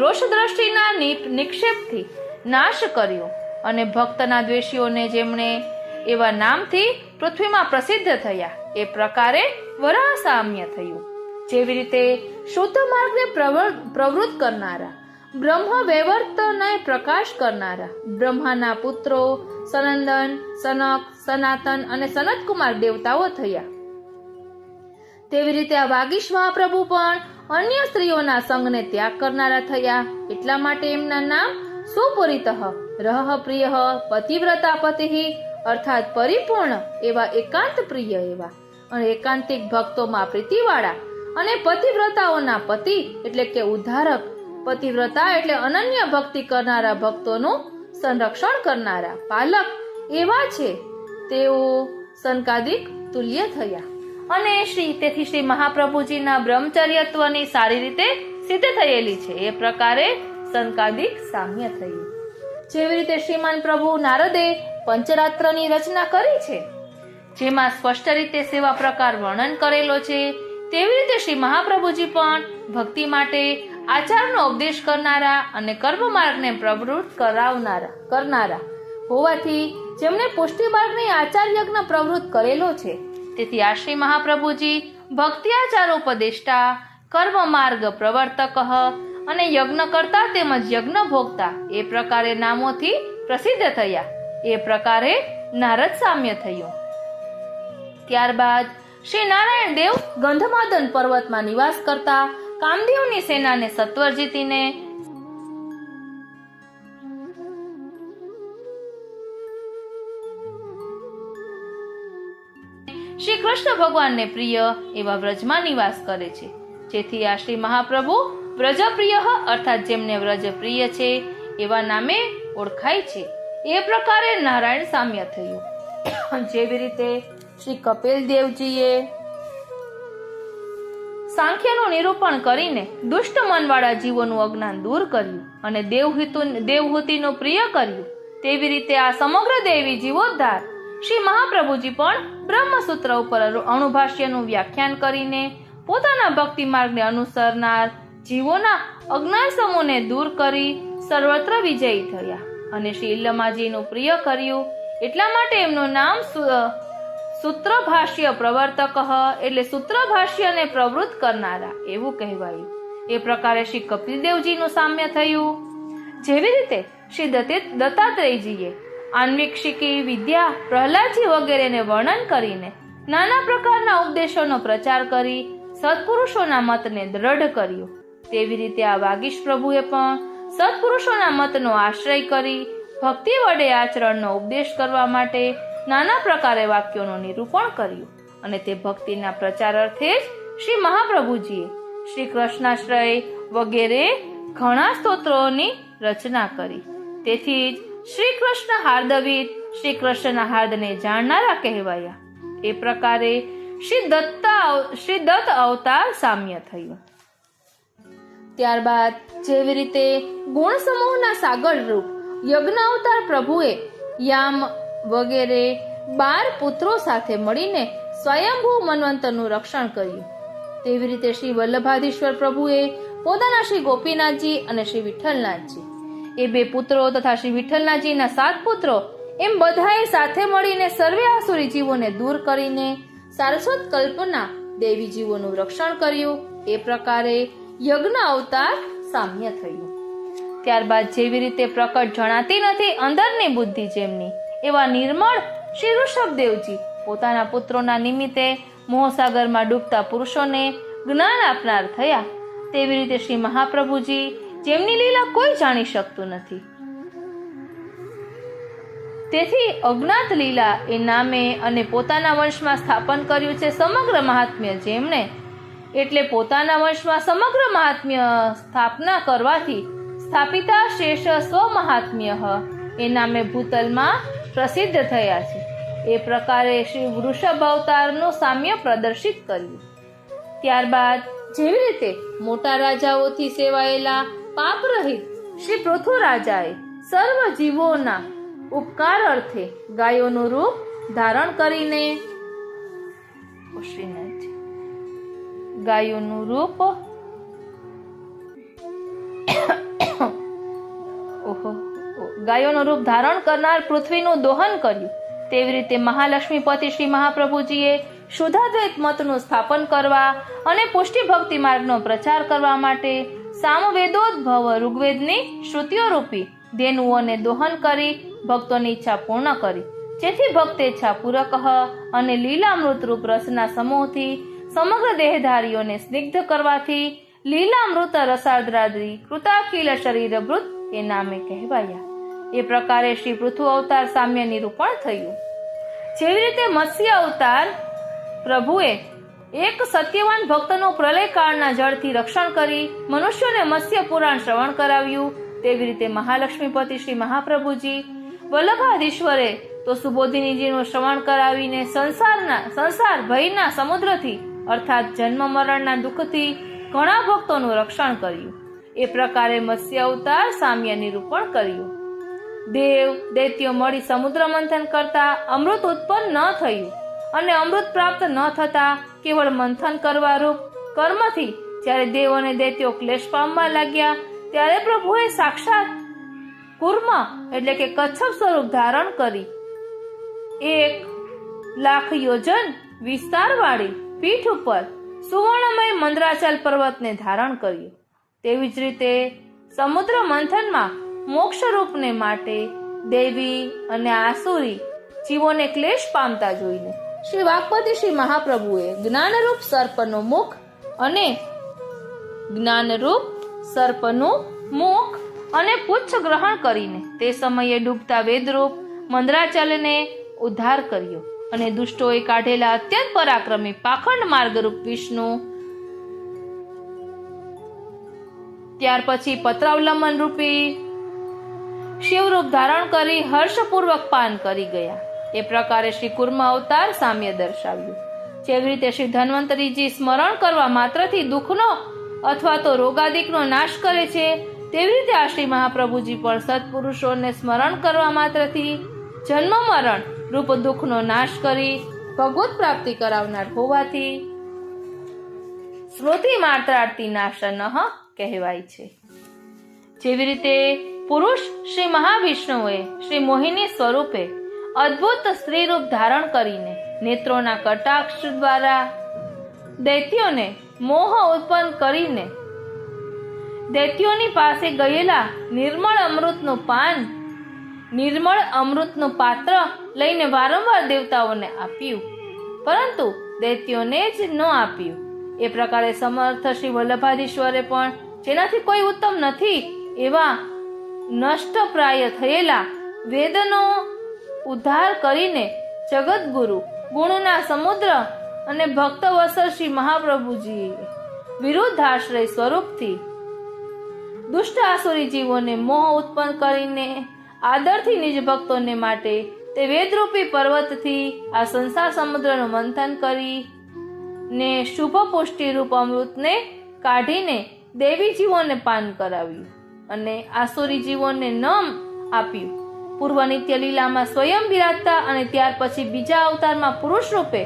રોષ દ્રષ્ટિના નિક્ષેપથી નાશ કર્યો અને ભક્તના દ્વેષીઓને જેમણે એવા નામથી પૃથ્વીમાં પ્રસિદ્ધ થયા, એ પ્રકારે વરાહ સામ્ય થયું. જેવી રીતે શુદ્ધ માર્ગને પ્રવૃત્ત કરનારા, બ્રહ્મ વૈવર્તને પ્રકાશ કરનારા બ્રહ્માના પુત્રો સનંદન, સનક, સનાતન અને સનતકુમાર દેવતાઓ થયા, તેવી રીતે આ વાગીશ મહાપ્રભુ પણ અન્ય સ્ત્રીઓના સંગને ત્યાગ કરનારા થયા. એટલા માટે એમના નામ સુપરિતઃ રહ પ્રિય પતિવ્રતા પતિ અર્થાત પરિપૂર્ણ એવા એકાંત પ્રિય એવા અને એકાંતિક ભક્તોમાં પ્રીતિવાળા અને પતિવ્રતાઓના પતિ એટલે કે ઉદ્ધારક, પતિવ્રતા એટલે અનન્ય ભક્તિ કરનારા ભક્તોનું સંરક્ષણ કરનારા પાલક એવા છે. તેઓ સનકાદિક તુલ્ય થયા. અને તેથી શ્રી મહાપ્રભુજીના બ્રહ્મચર્યત્વની સારી રીતે સિદ્ધ થયેલી છે. એ પ્રકારે સંકાદિક સામ્ય થયું. જેવી રીતે શ્રીમાન પ્રભુ નારદે પંચરાત્રની રચના કરી છે, જેમાં સ્પષ્ટ રીતે સેવા પ્રકાર વર્ણન કરેલો છે, તેવી રીતે શ્રી મહાપ્રભુજી પણ ભક્તિ માટે આચારનો ઉપદેશ કરનારા અને કર્મ માર્ગને પ્રવૃત્ત કરનારા હોવાથી જેમણે પુષ્ટિ માર્ગની આચાર યજ્ઞ પ્રવૃત્ત કરેલો છે, તેથી આ શ્રી મહાપ્રભુજી ભક્તિ આચાર ઉપદેષ્ટા, કર્મ માર્ગ પ્રવર્તક અને યજ્ઞ કરતા તેમજ યજ્ઞ ભોગતા એ પ્રકારે નામોથી પ્રસિદ્ધ થયા. એ પ્રકારે નારદ સામ્ય થયું. ત્યારબાદ શ્રી નારાયણ દેવ ગંધમાદન પર્વતમાં નિવાસ કરતા કામદેવની સેનાને સત્વર જીતીને શ્રી કૃષ્ણ ભગવાનને પ્રિય એવા વ્રજમાં નિવાસ કરે છે, જેથી આ શ્રી મહાપ્રભુ વ્રજપ્રિય અર્થાત જેમને વ્રજ પ્રિય છે એવા નામે ઓળખાય છે. એ પ્રકારે નારાયણ સામ્ય થયું. જેવી રીતે શ્રી કપિલ દેવજીએ સાંખ્યનું નિરૂપણ કરીને દુષ્ટ મનવાળા જીવોનું અજ્ઞાન દૂર કર્યું અને દેવહૂતિનું પ્રિય કર્યું, તેવી રીતે આ સમગ્ર દેવી જીવોદ્ધાર શ્રી મહાપ્રભુજી પણ બ્રહ્મસૂત્ર ઉપર અણુભાષ્યનું વ્યાખ્યાન કરીને પોતાના ભક્તિ માર્ગને અનુસરનાર જીવોના અજ્ઞાન સમૂહને દૂર કરી સર્વત્ર વિજયી થયા અને શ્રી ઇલ્લમાજીનું પ્રિય કર્યું. એટલા માટે એમનું નામ સૂત્રભાષ્ય પ્રવર્તક એટલે સૂત્રભાષ્યને પ્રવૃત્ત કરનારા એવું કહેવાયું. એ પ્રકારે શ્રી કપિલદેવજીનું સામ્ય થયું. જેવી રીતે શ્રી દત્તાત્રેયજીએ આન્વીક્ષિકી વિદ્યા, પ્રહલાદજી વગેરેને વર્ણન કરીને નાના પ્રકારના ઉપદેશોનો પ્રચાર કરી સત્પુરુષોના મતને દ્રઢ કર્યો, તેવી રીતે આ વાગીશ પ્રભુએ પણ સત્પુરુષોના મતનો આશ્રય કરી ભક્તિ વડે આચરણનો ઉપદેશ કરવા માટે નાના પ્રકારે વાક્યોનું નિરૂપણ કર્યું અને તે ભક્તિના પ્રચાર અર્થે જ શ્રી મહાપ્રભુજીએ શ્રી કૃષ્ણાશ્રય વગેરે ઘણા સ્તોત્રોની રચના કરી. તેથી જ શ્રી કૃષ્ણ હાર્દવિદ, શ્રી કૃષ્ણના હાર્દને જાણનારા કહેવાયા. એ પ્રકારે શ્રી દત્ત અવતાર સામ્ય થયું. ત્યારબાદ જેવી રીતે ગુણ સમૂહના સાગર રૂપ યજ્ઞ અવતાર પ્રભુએ યામ વગેરે 12 પુત્રો સાથે મળીને સ્વયંભૂ મન્વંતરનું રક્ષણ કર્યું, તેવી રીતે શ્રી વલ્લભાધીશ્વર પ્રભુએ પોતાના શ્રી ગોપીનાથજી અને શ્રી વિઠ્ઠલનાથજી એ 2 પુત્રો તથા શ્રી વિઠ્ઠલનાથજીના 7 પુત્રો એમ બધાએ સાથે મળીને સર્વે આસુરી જીવોને દૂર કરીને સારસ્વત કલ્પના દેવી જીવોનું રક્ષણ કર્યું. એ પ્રકારે યજ્ઞ અવતાર સામ્ય થયું. ત્યારબાદ જેવી રીતે પ્રકટ જણાતી નથી અંદરની બુદ્ધિ જેમની એવા નિર્મળ શ્રી ઋષભદેવજી પોતાના પુત્રોના નિમિત્તે મોહસાગરમાં ડૂબતા પુરુષોને જ્ઞાન આપનાર થયા, તેવી રીતે શ્રી મહાપ્રભુજી જેમની લીલા કોઈ જાણી શકતું નથી, તેથી અજ્ઞાત લીલા એ નામે અને પોતાના વંશમાં સ્થાપન કર્યું છે સમગ્ર મહાત્મ્ય. જેમણે એટલે પોતાના વંશમાં સમગ્ર મહાત્મ્ય સ્થાપના કરવાથી સ્થાપિતા શેષ સ્વ મહાત્મ્ય એ નામે ભૂતલમાં પ્રસિદ્ધ થયા છે. એ પ્રકારે શ્રી વૃષભ અવતારનું સામ્ય પ્રદર્શિત કર્યું. ત્યારબાદ જેવી રીતે મોટા રાજાઓથી સેવાયેલા પાપરહિત શ્રી પૃથુ રાજાએ સર્વ જીવોના ઉપકાર અર્થે ગાયોનું રૂપ ધારણ કરીને ગાયોનું રૂપ ધારણ કરનાર પૃથ્વીનું દોહન કર્યું. તેવી રીતે મહાલક્ષ્મીપતિ શ્રી મહાપ્રભુજીએ શુદ્ધાદ્વૈત મતનું સ્થાપન કરવા અને પુષ્ટિ ભક્તિ માર્ગનો પ્રચાર કરવા માટે સામવેદોદ્ભવ ઋગ્વેદની શ્રુતિઓ રૂપી ધેનુઓને દોહન કરી ભક્તોની ઈચ્છા પૂર્ણ કરી, જેથી ભક્તેચ્છા પૂરક અને લીલામૃત રૂપ રસના સમૂહથી સમગ્ર દેહધારીઓને સ્નિગ્ધ કરવાથી લીલામૃત રસાદ્રાદ્રી કૃતાખિલ શરીરભૃત એ નામે કહેવાયા. એ પ્રકારે શ્રી પૃથુ અવતાર સામ્ય નિરૂપણ થયું. જેવી રીતે મત્સ્ય અવતાર પ્રભુએ એક સત્યવાન ભક્તનું પ્રલય કાળના જળથી રક્ષણ કરી મનુષ્યોને મત્સ્ય પુરાણ શ્રવણ કરાવ્યું, તેવી રીતે મહાલક્ષ્મીપતિ શ્રી મહાપ્રભુજી વલ્લભાધીશ્વરે તો સુબોધિનીજીનું શ્રવણ કરાવીને સંસાર ભયના સમુદ્રથી અર્થાત જન્મ મરણના દુઃખથી ઘણા ભક્તોનું રક્ષણ કર્યું. એ પ્રકારે મત્સ્ય અવતાર સામ્ય નિરૂપણ કર્યું. દેવ દૈત્યો મળી સમુદ્ર મંથન કરતા અમૃત ઉત્પન્ન ન થયું અને અમૃત પ્રાપ્ત ન થતા કેવળ મંથન કરવા રૂપ કર્મથી જ્યારે દેવ અને દૈત્યો ક્લેશ પામવા લાગ્યા ત્યારે પ્રભુએ સાક્ષાત કુર્મ એટલે કે કચ્છપ સ્વરૂપ ધારણ કરી 1,00,000 યોજન વિસ્તારવાળી પીઠ ઉપર સુવર્ણમય મંદરાચલ પર્વતને ધારણ કર્યું. તેવી જ રીતે સમુદ્ર મંથનમાં મોક્ષ રૂપને માટે દેવી અને આસુરી જીવોને ક્લેશ પામતા જોઈને શ્રી વાગપતિ શ્રી મહાપ્રભુએ જ્ઞાનરૂપ સર્પનું મુખ અને પુચ્છ ગ્રહણ કરીને તે સમયે ડૂબતા વેદરૂપ મંદરાચલને ઉદ્ધાર કર્યો અને દુષ્ટોએ કાઢેલા અત્યંત પરાક્રમી પાખંડ માર્ગરૂપ વિષ્ણુ ત્યાર પછી પત્રાવલંબન રૂપી શિવરૂપ ધારણ કરી હર્ષપૂર્વક પાન કરી ગયા. એ પ્રકારે શ્રી કુર્મ અવતાર સામ્ય દર્શાવ્યું. જેવી રીતે શ્રી ધન્વંતરીજી સ્મરણ કરવા માત્રથી દુઃખનો અથવા તો રોગાદિકનો નાશ કરે છે તેવી રીતે આ શ્રી મહાપ્રભુજી પણ સત્પુરુષોને સ્મરણ કરવા માત્રથી જન્મ મરણ રૂપ દુઃખનો નાશ કરી ભગવત પ્રાપ્તિ કરાવનાર હોવાથી સ્મૃતિ માત્રાર્થી નાશન કહેવાય છે. જેવી રીતે પુરુષ શ્રી મહાવિષ્ણુએ શ્રી મોહિની સ્વરૂપે અદ્ભુત સ્ત્રી રૂપ ધારણ કરીને નેત્રોના કટાક્ષ દ્વારા દૈત્યોને મોહ ઉત્પન્ન કરીને દૈત્યોની પાસે ગયેલા નિર્મળ અમૃતનું પાત્ર લઈને વારંવાર દેવતાઓને આપ્યું, પરંતુ દૈત્યોને જ ન આપ્યું. એ પ્રકારે સમર્થ શ્રી વલ્લભાધીશ્વરે પણ જેનાથી કોઈ ઉત્તમ નથી એવા નષ્ટપ્રાય થયેલા વેદનો ઉદ્ધાર કરીને જગતગુરુ ગુણના સમુદ્ર અને ભક્તવત્સલ શ્રી મહાપ્રભુજી વિરુદ્ધાશ્રય સ્વરૂપથી દુષ્ટ આસુરી જીવોને મોહ ઉત્પન્ન કરીને આદરથી નિજ ભક્તોને માટે તે વેદરૂપી પર્વતથી આ સંસાર સમુદ્રનું મંથન કરી ને શુભ પુષ્ટિ રૂપ અમૃતને કાઢીને દેવી જીવોને પાન કરાવ્યું અને આસુરી જીવોને ન આપ્યું. પૂર્વ નિત્ય લીલામાં સ્વયં બિરાજતા અને ત્યાર પછી બીજા અવતારમાં પુરુષ રૂપે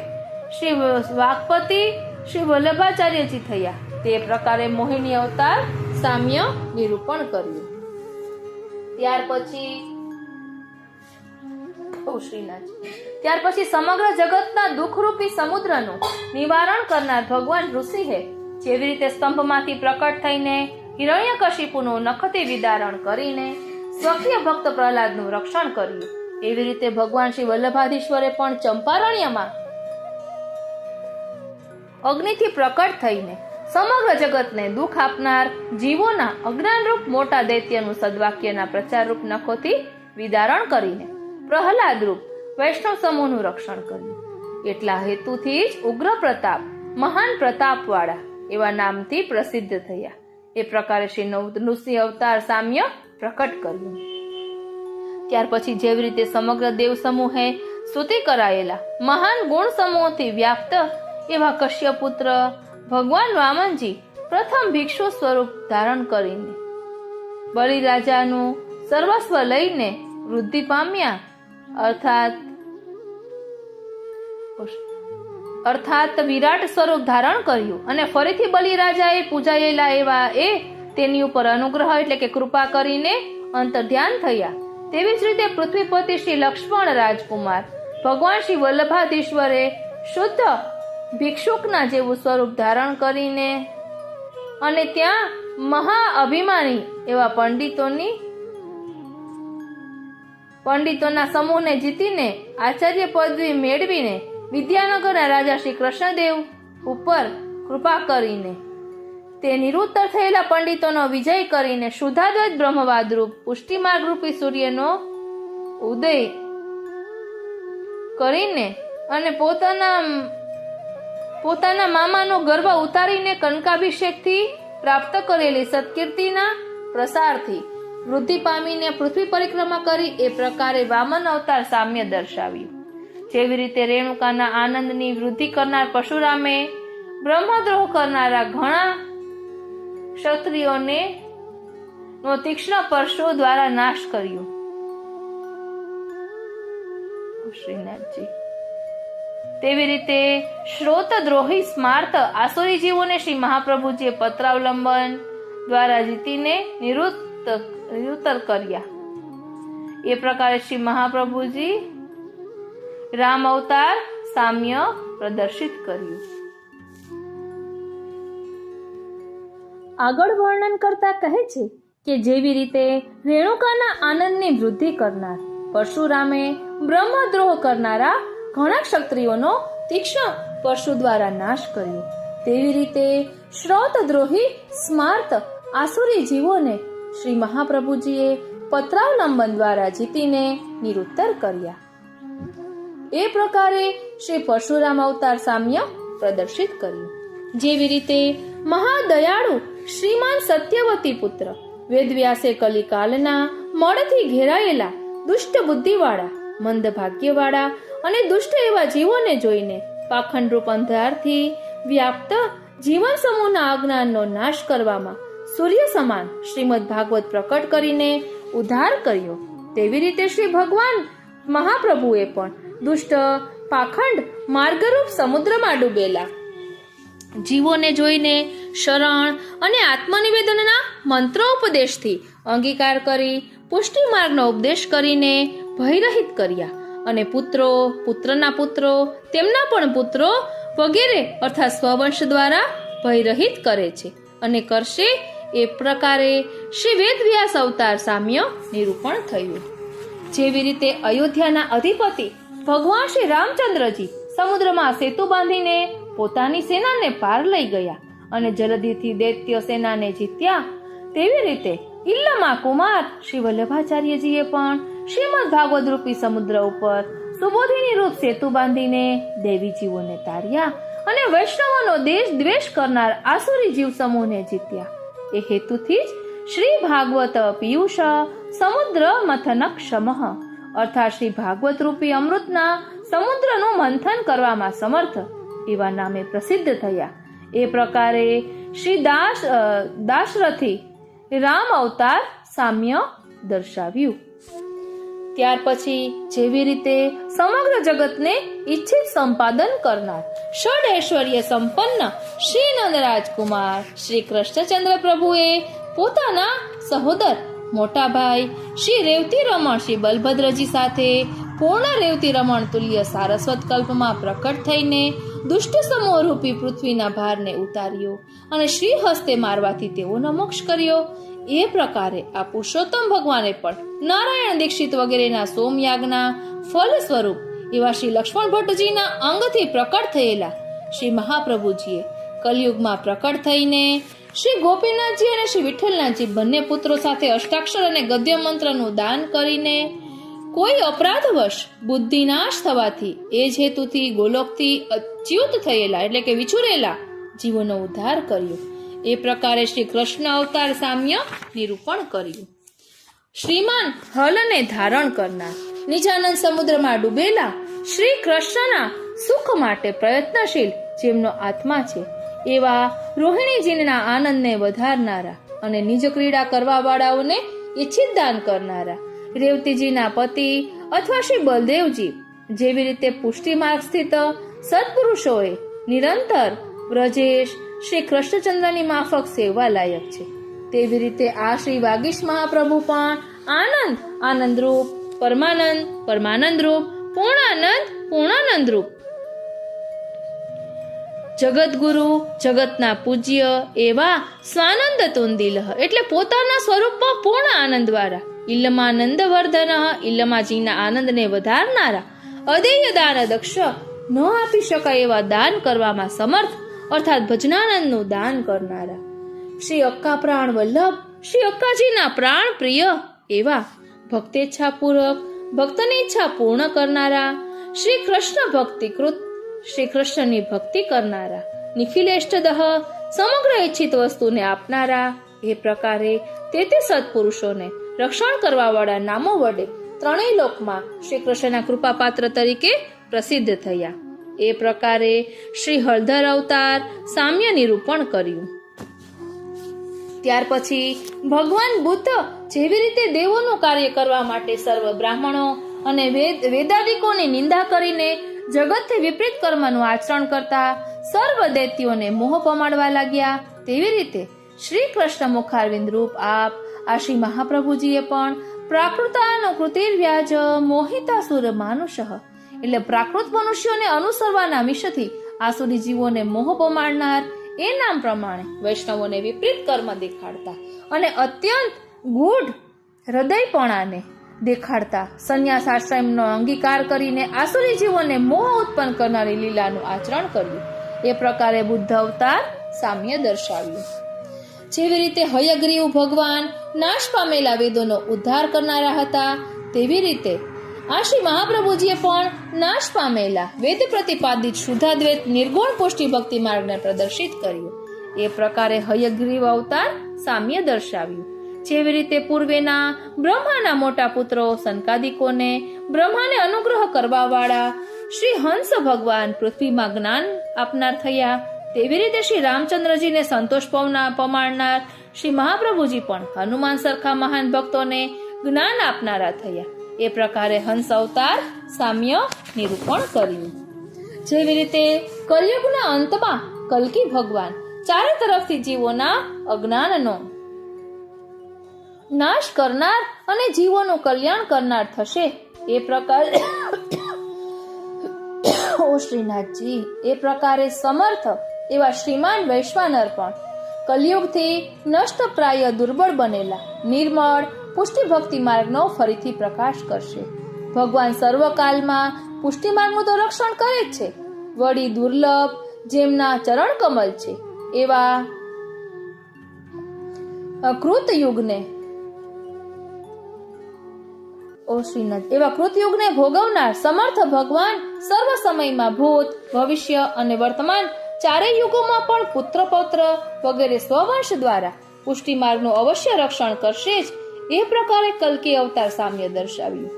શ્રી વાગપતિ શ્રી વલ્લભાચાર્યજી થયા. તે પ્રકારે મોહિની અવતાર સામ્ય નિરૂપણ કર્યું. ત્યાર પછી સમગ્ર જગતના દુઃખરૂપી સમુદ્રનું નિવારણ કરનાર ભગવાન ઋષિએ જેવી રીતે સ્તંભમાંથી પ્રકટ થઈને હિરણ્યકશિપુનું નખથી વિદારણ કરીને સ્વકીય ભક્ત પ્રહલાદનું રક્ષણ કર્યું, એવી રીતે ભગવાન શ્રી વલ્લભાધીશ્વરે પણ ચંપારણ્યમાં અગ્નિથી પ્રકટ થઈને સમગ્ર જગતને દુઃખ આપનાર જીવોના અજ્ઞાનરૂપ મોટા દૈત્યનું સદવાક્યના પ્રચારરૂપ નખોથી વિદારણ કરીને પ્રહલાદ રૂપ વૈષ્ણવ સમૂહનું રક્ષણ કર્યું. એટલા હેતુથી જ ઉગ્ર પ્રતાપ મહાન પ્રતાપવાળા એવા નામથી પ્રસિદ્ધ થયા. એ પ્રકારે શ્રી નૃસિંહ અવતાર સામ્ય પ્રકટ કર્યું. ત્યાર પછી જેવી રીતે સમગ્ર દેવ સમૂહે સ્તુતિ કરાયેલા મહાન ગુણ સમૂહથી વ્યાપ્ત એવા કશ્યપુત્ર ભગવાન વામનજી પ્રથમ ભિક્ષુ સ્વરૂપ ધારણ કરીને બલિરાજાનું સર્વસ્વ લઈને વૃદ્ધિ પામ્યા, અર્થાત વિરાટ સ્વરૂપ ધારણ કર્યું અને ફરીથી બલિરાજાએ પૂજાયેલા એવા તેની ઉપર અનુગ્રહ એટલે કે કૃપા કરીને અંતર્ધ્યાન થયા. તેવી જ રીતે પૃથ્વીપતિ શ્રી લક્ષ્મણ રાજકુમાર ભગવાન શ્રી વલ્લભાધીશ્વરે શુદ્ધ ભિક્ષુકના જેવું સ્વરૂપ ધારણ કરીને અને ત્યાં મહા અભિમાની એવા પંડિતોના સમૂહને જીતીને આચાર્ય પદવી મેળવીને વિદ્યાનગરના રાજા શ્રી કૃષ્ણદેવ ઉપર કૃપા કરીને તે નિરુત્તર થયેલા પંડિતોનો વિજય કરીને શુદ્ધાદ્વૈત બ્રહ્મવાદ રૂપ પુષ્ટિમાર્ગ રૂપી સૂર્યનો ઉદય કરીને અને પોતાના મામાનો ગર્ભ ઉતારીને કનકાભિષેકથી પ્રાપ્ત કરેલી સત્કીર્તિના પ્રસારથી વૃદ્ધિ પામીને પૃથ્વી પરિક્રમા કરી એ પ્રકારે વામન અવતાર સામ્ય દર્શાવ્યું. જેવી રીતે રેણુકાના આનંદની વૃદ્ધિ કરનાર પરશુરામે બ્રહ્મદ્રોહ કરનારા ઘણા ક્ષત્રિયોને નો તીક્ષ્ણ પરશુ દ્વારા નાશ કર્યો. શ્રીનાથજી તેવી રીતે શ્રોતદ્રોહી સ્માર્ત આસુરી જીવોને શ્રી મહાપ્રભુજીએ પત્રાવલંબન દ્વારા જીતીને નિરુત્તર કર્યા. એ પ્રકારે શ્રી મહાપ્રભુજી રામ અવતાર સામ્ય પ્રદર્શિત કર્યું. આગળ વર્ણન કરતા કહે છે કે જેવી રીતે રેણુકાના આનંદની વૃદ્ધિ કરનાર પરશુરામે બ્રહ્મદ્રોહ કરનારા ઘણા ક્ષત્રિયોનો તીક્ષ્ણ પરશુ દ્વારા નાશ કર્યો, તેવી રીતે શ્રોતદ્રોહી સ્માર્ત આસુરી જીવોને શ્રી મહાપ્રભુજીએ પત્રાવલંબન દ્વારા જીતીને નિરુત્તર કર્યા. એ પ્રકારે શ્રી પરશુરામ અવતાર સામ્ય પ્રદર્શિત કર્યું. જેવી રીતે મહાદયાળુ શ્રીમાન સત્યવતી પુત્ર વેદવ્યાસે કલિકાલના મળથી ઘેરાયેલા દુષ્ટ બુદ્ધિવાળા, મંદ ભાગ્યવાળા અને દુષ્ટ એવા જીવોને જોઈને પાખંડરૂપ અંધારથી વ્યાપ્ત જીવન સમૂહના અજ્ઞાનનો નાશ કરવામાં સૂર્ય સમાન શ્રીમદ ભાગવત પ્રકટ કરીને ઉદ્ધાર કર્યો. તેવી રીતે શ્રી ભગવાન મહાપ્રભુએ પણ દુષ્ટ પાખંડ માર્ગરૂપ સમુદ્રમાં ડૂબેલા જીવોને જોઈને શરણ અને આત્મનિવેદનના મંત્રોપદેશથી અંગીકાર કરી પુષ્ટિ માર્ગનો ઉપદેશ કરીને ભયરહિત કર્યા અને પુત્રો, પુત્રના પુત્રો, તેમના પણ પુત્રો વગેરે અર્થાત સ્વવંશ દ્વારા ભયરહિત કરે છે અને કરશે. એ પ્રકારે શ્રી વેદવ્યાસ અવતાર સામ્ય નિરૂપણ થયું. જેવી રીતે અયોધ્યાના અધિપતિ ભગવાન શ્રી રામચંદ્રજી સમુદ્રમાં સેતુ બાંધીને પોતાની સેનાને પાર લઈ ગયા અને જલદીથી દૈત્ય સેનાને જીત્યા, તેવી રીતે ઇલ્લમા કુમાર શ્રી વલ્લભાચાર્યજીએ પણ શ્રીમદ ભાગવત રૂપી સમુદ્ર ઉપર સુબોધિની રૂપ સેતુ બાંધીને દેવી જીવોને તાર્યા અને વૈષ્ણવોનો દેશ દ્વેષ કરનાર આસુરી જીવ સમૂહને જીત્યા. એ હેતુથી જ શ્રી ભાગવત પિયુષ સમુદ્ર મથન ક્ષમઃ અર્થાત શ્રી ભાગવત રૂપી અમૃતના સમુદ્રનું મંથન કરવામાં સમર્થ એવા નામે પ્રસિદ્ધ થયા. એ પ્રકારે શ્રી દાશરથી રામ અવતાર સામ્ય દર્શાવ્યું. ત્યાર પછી જેવી રીતે સમગ્ર જગતને ઈચ્છિત સંપાદન કરનાર ષડ ઐશ્વર્ય સંપન્ન શ્રી નંદરાજ કુમાર શ્રી કૃષ્ણચંદ્ર પ્રભુએ પોતાના સહોદર મોટા ભાઈ શ્રી રેવતી રમણ શ્રી બલભદ્રજી સાથે પૂર્ણ રેવતી રમણ તુલ્ય સારસ્વત કલ્પમાં પ્રકટ થઈને દુષ્ટ સમૂહ રૂપી પૃથ્વીના ભારને ઉતાર્યો અને શ્રી હસ્તે મારવાથી તેઓનો મોક્ષ કર્યો. એ પ્રકારે આ પુરુષોત્તમ ભગવાને પણ નારાયણ દીક્ષિત વગેરેના સોમયાગના ફલ સ્વરૂપ એવા શ્રી લક્ષ્મણ ભટ્ટજીના અંગથી પ્રકટ થયેલા શ્રી મહાપ્રભુજીએ કલયુગમાં પ્રકટ થઈને શ્રી ગોપીનાથજી અને શ્રી વિઠ્ઠલનાથજી બંને પુત્રો સાથે અષ્ટાક્ષર અને ગદ્ય મંત્રનું દાન કરીને કોઈ અપરાધવશ બુદ્ધિનાશ થવાથી એ જ હેતુથી ગોલોકથી અચ્યુત થયેલા એટલે કે વિછુરેલા જીવોનો ઉદ્ધાર કર્યો. એ પ્રકારે શ્રી કૃષ્ણ અવતાર સામ્ય નિરૂપણ કર્યું. શ્રીમાન હલને ધારણ કરનાર નિજાનંદ સમુદ્રમાં ડૂબેલા શ્રી કૃષ્ણના સુખ માટે પ્રયત્નશીલ જેમનો આત્મા છે એવા રોહિણીજીના આનંદને વધારનારા અને નિજ ક્રીડા કરવા વાળાઓને ઈચ્છિત દાન કરનારા રેવતીજીના પતિ અથવા શ્રી બલદેવજી જેવી રીતે પુષ્ટિ માર્ગ સ્થિત સત્પુરુષોએ નિરંતર વ્રજેશ શ્રી કૃષ્ણચંદ્રની માફક સેવા લાયક છે, તેવી રીતે આ શ્રી વાગીશ મહાપ્રભુ પણ આનંદ આનંદરૂપ, પરમાનંદ પરમાનંદરૂપ, પૂર્ણાનંદ પૂર્ણાનંદરૂપ, જગતગુરુ જગતના પૂજ્ય એવા સ્વાનંદ તુંદિલહ એટલે પોતાના સ્વરૂપમાં પૂર્ણ આનંદ વાળા ઇલ્લમાનંદ વર્ધન ઇલ્લમાજીના આનંદને વધારનારા અદેય દાન દક્ષ ન આપી શકાય એવા દાન કરવામાં સમર્થ અર્થાત ભજનાનંદનું દાન કરનારા શ્રી અક્કા પ્રાણ વલ્લભ શ્રી અક્કાજીના પ્રાણ પ્રિય એવા ભક્તેચ્છાપૂર્વક ભક્તની ઈચ્છા પૂર્ણ કરનારા શ્રી કૃષ્ણ ભક્તિકૃત શ્રી કૃષ્ણની ભક્તિ કરનારા નિખિલેષ્ટદઃ સમગ્ર ઈચ્છિત વસ્તુને આપનારા એ પ્રકારે તે સત્પુરુષોને રક્ષણ કરવાવાળા નામો વડે ત્રણેય લોકમાં શ્રી કૃષ્ણના કૃપાપાત્ર તરીકે પ્રસિદ્ધ થયા. એ પ્રકારે શ્રી હળધર અવતાર સામ્ય નિરૂપણ કર્યું. ત્યાર પછી ભગવાન બુદ્ધ જેવી રીતે દેવોનું કાર્ય કરવા માટે સર્વ બ્રાહ્મણો અને વેદાદિકોની નિંદા કરીને જગતથી વિપરીત કર્મનું આચરણ કરતા સર્વ દૈત્યોને મોહ પમાડવા લાગ્યા, તેવી રીતે શ્રી કૃષ્ણ મુખારવિંદ રૂપ આપ આ શ્રી મહાપ્રભુજીએ પણ પ્રાકૃતાનો કૃતિર્વ્યાજ મોહિતાસુર માનુષ એટલે પ્રાકૃત મનુષ્યોને અનુસરવાના મિશથી આસુરી જીવોને મોહ પમાડનાર એ નામ પ્રમાણે વૈષ્ણવોને વિપરીત કર્મ દેખાડતા અને અત્યંત ગૂઢ હૃદયપણાને દેખાડતા સંન્યાસ આશ્રમનો અંગીકાર કરીને આસુરી જીવોને મોહ ઉત્પન્ન કરનારી લીલાનું આચરણ કર્યું. એ પ્રકારે બુદ્ધ અવતાર સામ્ય દર્શાવ્યું. જેવી રીતે હયગ્રીવ ભગવાન નાશ પામેલા વેદોનો ઉદ્ધાર કરનારા હતા, તેવી રીતે આ શ્રી મહાપ્રભુજીએ પણ નાશ પામેલા વેદ પ્રતિપાદિત શુદ્ધાદ્વૈત નિર્ગુણ પુષ્ટિ ભક્તિ માર્ગને પ્રદર્શિત કર્યો. એ પ્રકારે હયગ્રીવ અવતાર સામ્ય દર્શાવ્યું. જેવી રીતે પૂર્વેના બ્રહ્માના મોટા પુત્રો સંકાદિકોને બ્રહ્માને અનુગ્રહ કરવા વાળા શ્રી હંસ ભગવાન પૃથ્વીમાં જ્ઞાન આપનાર થયા, તેવી રીતે શ્રી રામચંદ્રજીને સંતોષ પમાડનાર શ્રી મહાપ્રભુજી પણ હનુમાન સરખા મહાન ભક્તોને જ્ઞાન આપનારા થયા. એ પ્રકારે હંસ અવતાર સામ્ય નિરૂપણ કર્યું. જેવી રીતે કલયુગના અંતમાં કલ્કી ભગવાન ચારે તરફથી જીવોના અજ્ઞાનનો નાશ કરનાર અને જીવોનું કલ્યાણ કરનાર થશે. એ પ્રકારે ઓ શ્રીનાથજી, એ પ્રકારે સમર્થ એવા શ્રીમાન વૈશ્વાનર પણ કલયુગથી નષ્ટપ્રાય દુર્બળ બનેલા નિર્મળ પુષ્ટિ ભક્તિ માર્ગનો ફરીથી પ્રકાશ કરશે. ભગવાન સર્વકાલમાં પુષ્ટિ માર્ગનું તો રક્ષણ કરે જ છે, વળી દુર્લભ જેમના ચરણ કમલ છે એવા કૃતયુગને ભોગવનાર સમર્થ ભગવાન સર્વ સમયમાં ભૂત, ભવિષ્ય અને વર્તમાન ચારેય યુગોમાં પણ પુત્ર પૌત્ર વગેરે સ્વવંશ દ્વારા પુષ્ટિ માર્ગનું અવશ્ય રક્ષણ કરશે જ. એ પ્રકારે કલ્કી અવતાર સામ્ય દર્શાવ્યું.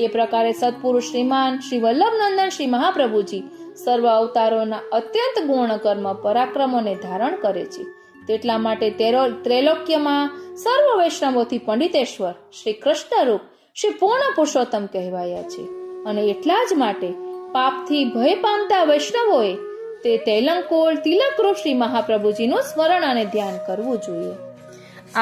એ પ્રકારે સત્પુરુષ શ્રીમાન શ્રી વલ્લભનંદન શ્રી મહાપ્રભુજી સર્વ અવતારોના અત્યંત ગુણ કર્મ પરાક્રમોને ધારણ કરે છે. તેટલા માટે ત્રૈલોક્યમાં સર્વ વૈષ્ણવોથી પંડિતેશ્વર શ્રી કૃષ્ણ રૂપ શ્રી પૂર્ણ પુરુષોત્તમ કહેવાયા છે. અને એટલા જ માટે પાપથી ભય પામતા વૈષ્ણવોએ તે તૈલંકોલ તિલકરૂપ શ્રી મહાપ્રભુજીનું સ્મરણ અને ધ્યાન કરવું જોઈએ.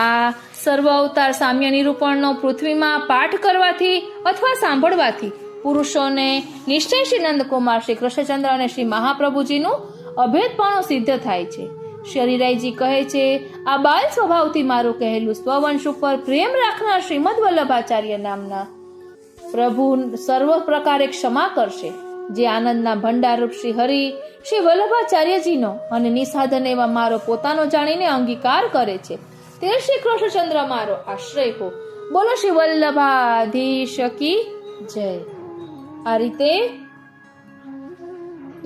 આ સર્વ અવતાર સામ્ય નિરૂપણનો પૃથ્વીમાં પાઠ કરવાથી અથવા સાંભળવાથી પુરુષોને નિશ્ચય શ્રી નંદકુમાર શ્રી કૃષ્ણચંદ્ર અને શ્રી મહાપ્રભુજીનું અભેદપણું સિદ્ધ થાય છે. શરીરાઈજી કહે છે, આ બાલ સ્વભાવથી મારું કહેલું સ્વવંશ ઉપર પ્રેમ રાખનાર શ્રીમદ વલ્લભાચાર્ય નામના પ્રભુ સર્વ પ્રકારે ક્ષમા કરશે. જે આનંદના ભંડારરૂપ શ્રી હરિ શ્રી વલ્લભાચાર્યજીનો અને નિસાધન એવા મારો પોતાનો જાણીને અંગીકાર કરે છે, તે શ્રી કૃષ્ણચંદ્ર મારો આશ્રય હો. બોલો શ્રી વલ્લભાધીશ કી જય. આ રીતે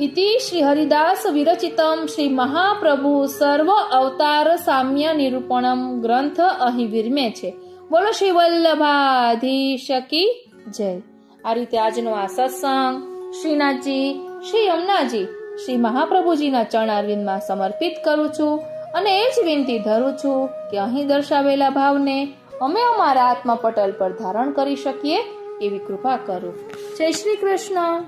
ઇતિ શ્રી હરિદાસ વિરચિતમ શ્રી મહાપ્રભુ સર્વ અવતાર સામ્ય નિરૂપણમ ગ્રંથ અહીં વિરમે છે. બોલો શ્રી વલ્લભાધીશ કી જય. આ રીતે આજનો આ સત્સંગ શ્રીનાથજી શ્રી યમુનાજી શ્રી મહાપ્રભુજીના ચરણારવિંદમાં સમર્પિત કરું છું અને એ જ વિનંતી ધરું છું કે અહીં દર્શાવેલા ભાવને અમે અમારા આત્મા પટલ પર ધારણ કરી શકીએ એવી કૃપા કરો. જય શ્રી કૃષ્ણ.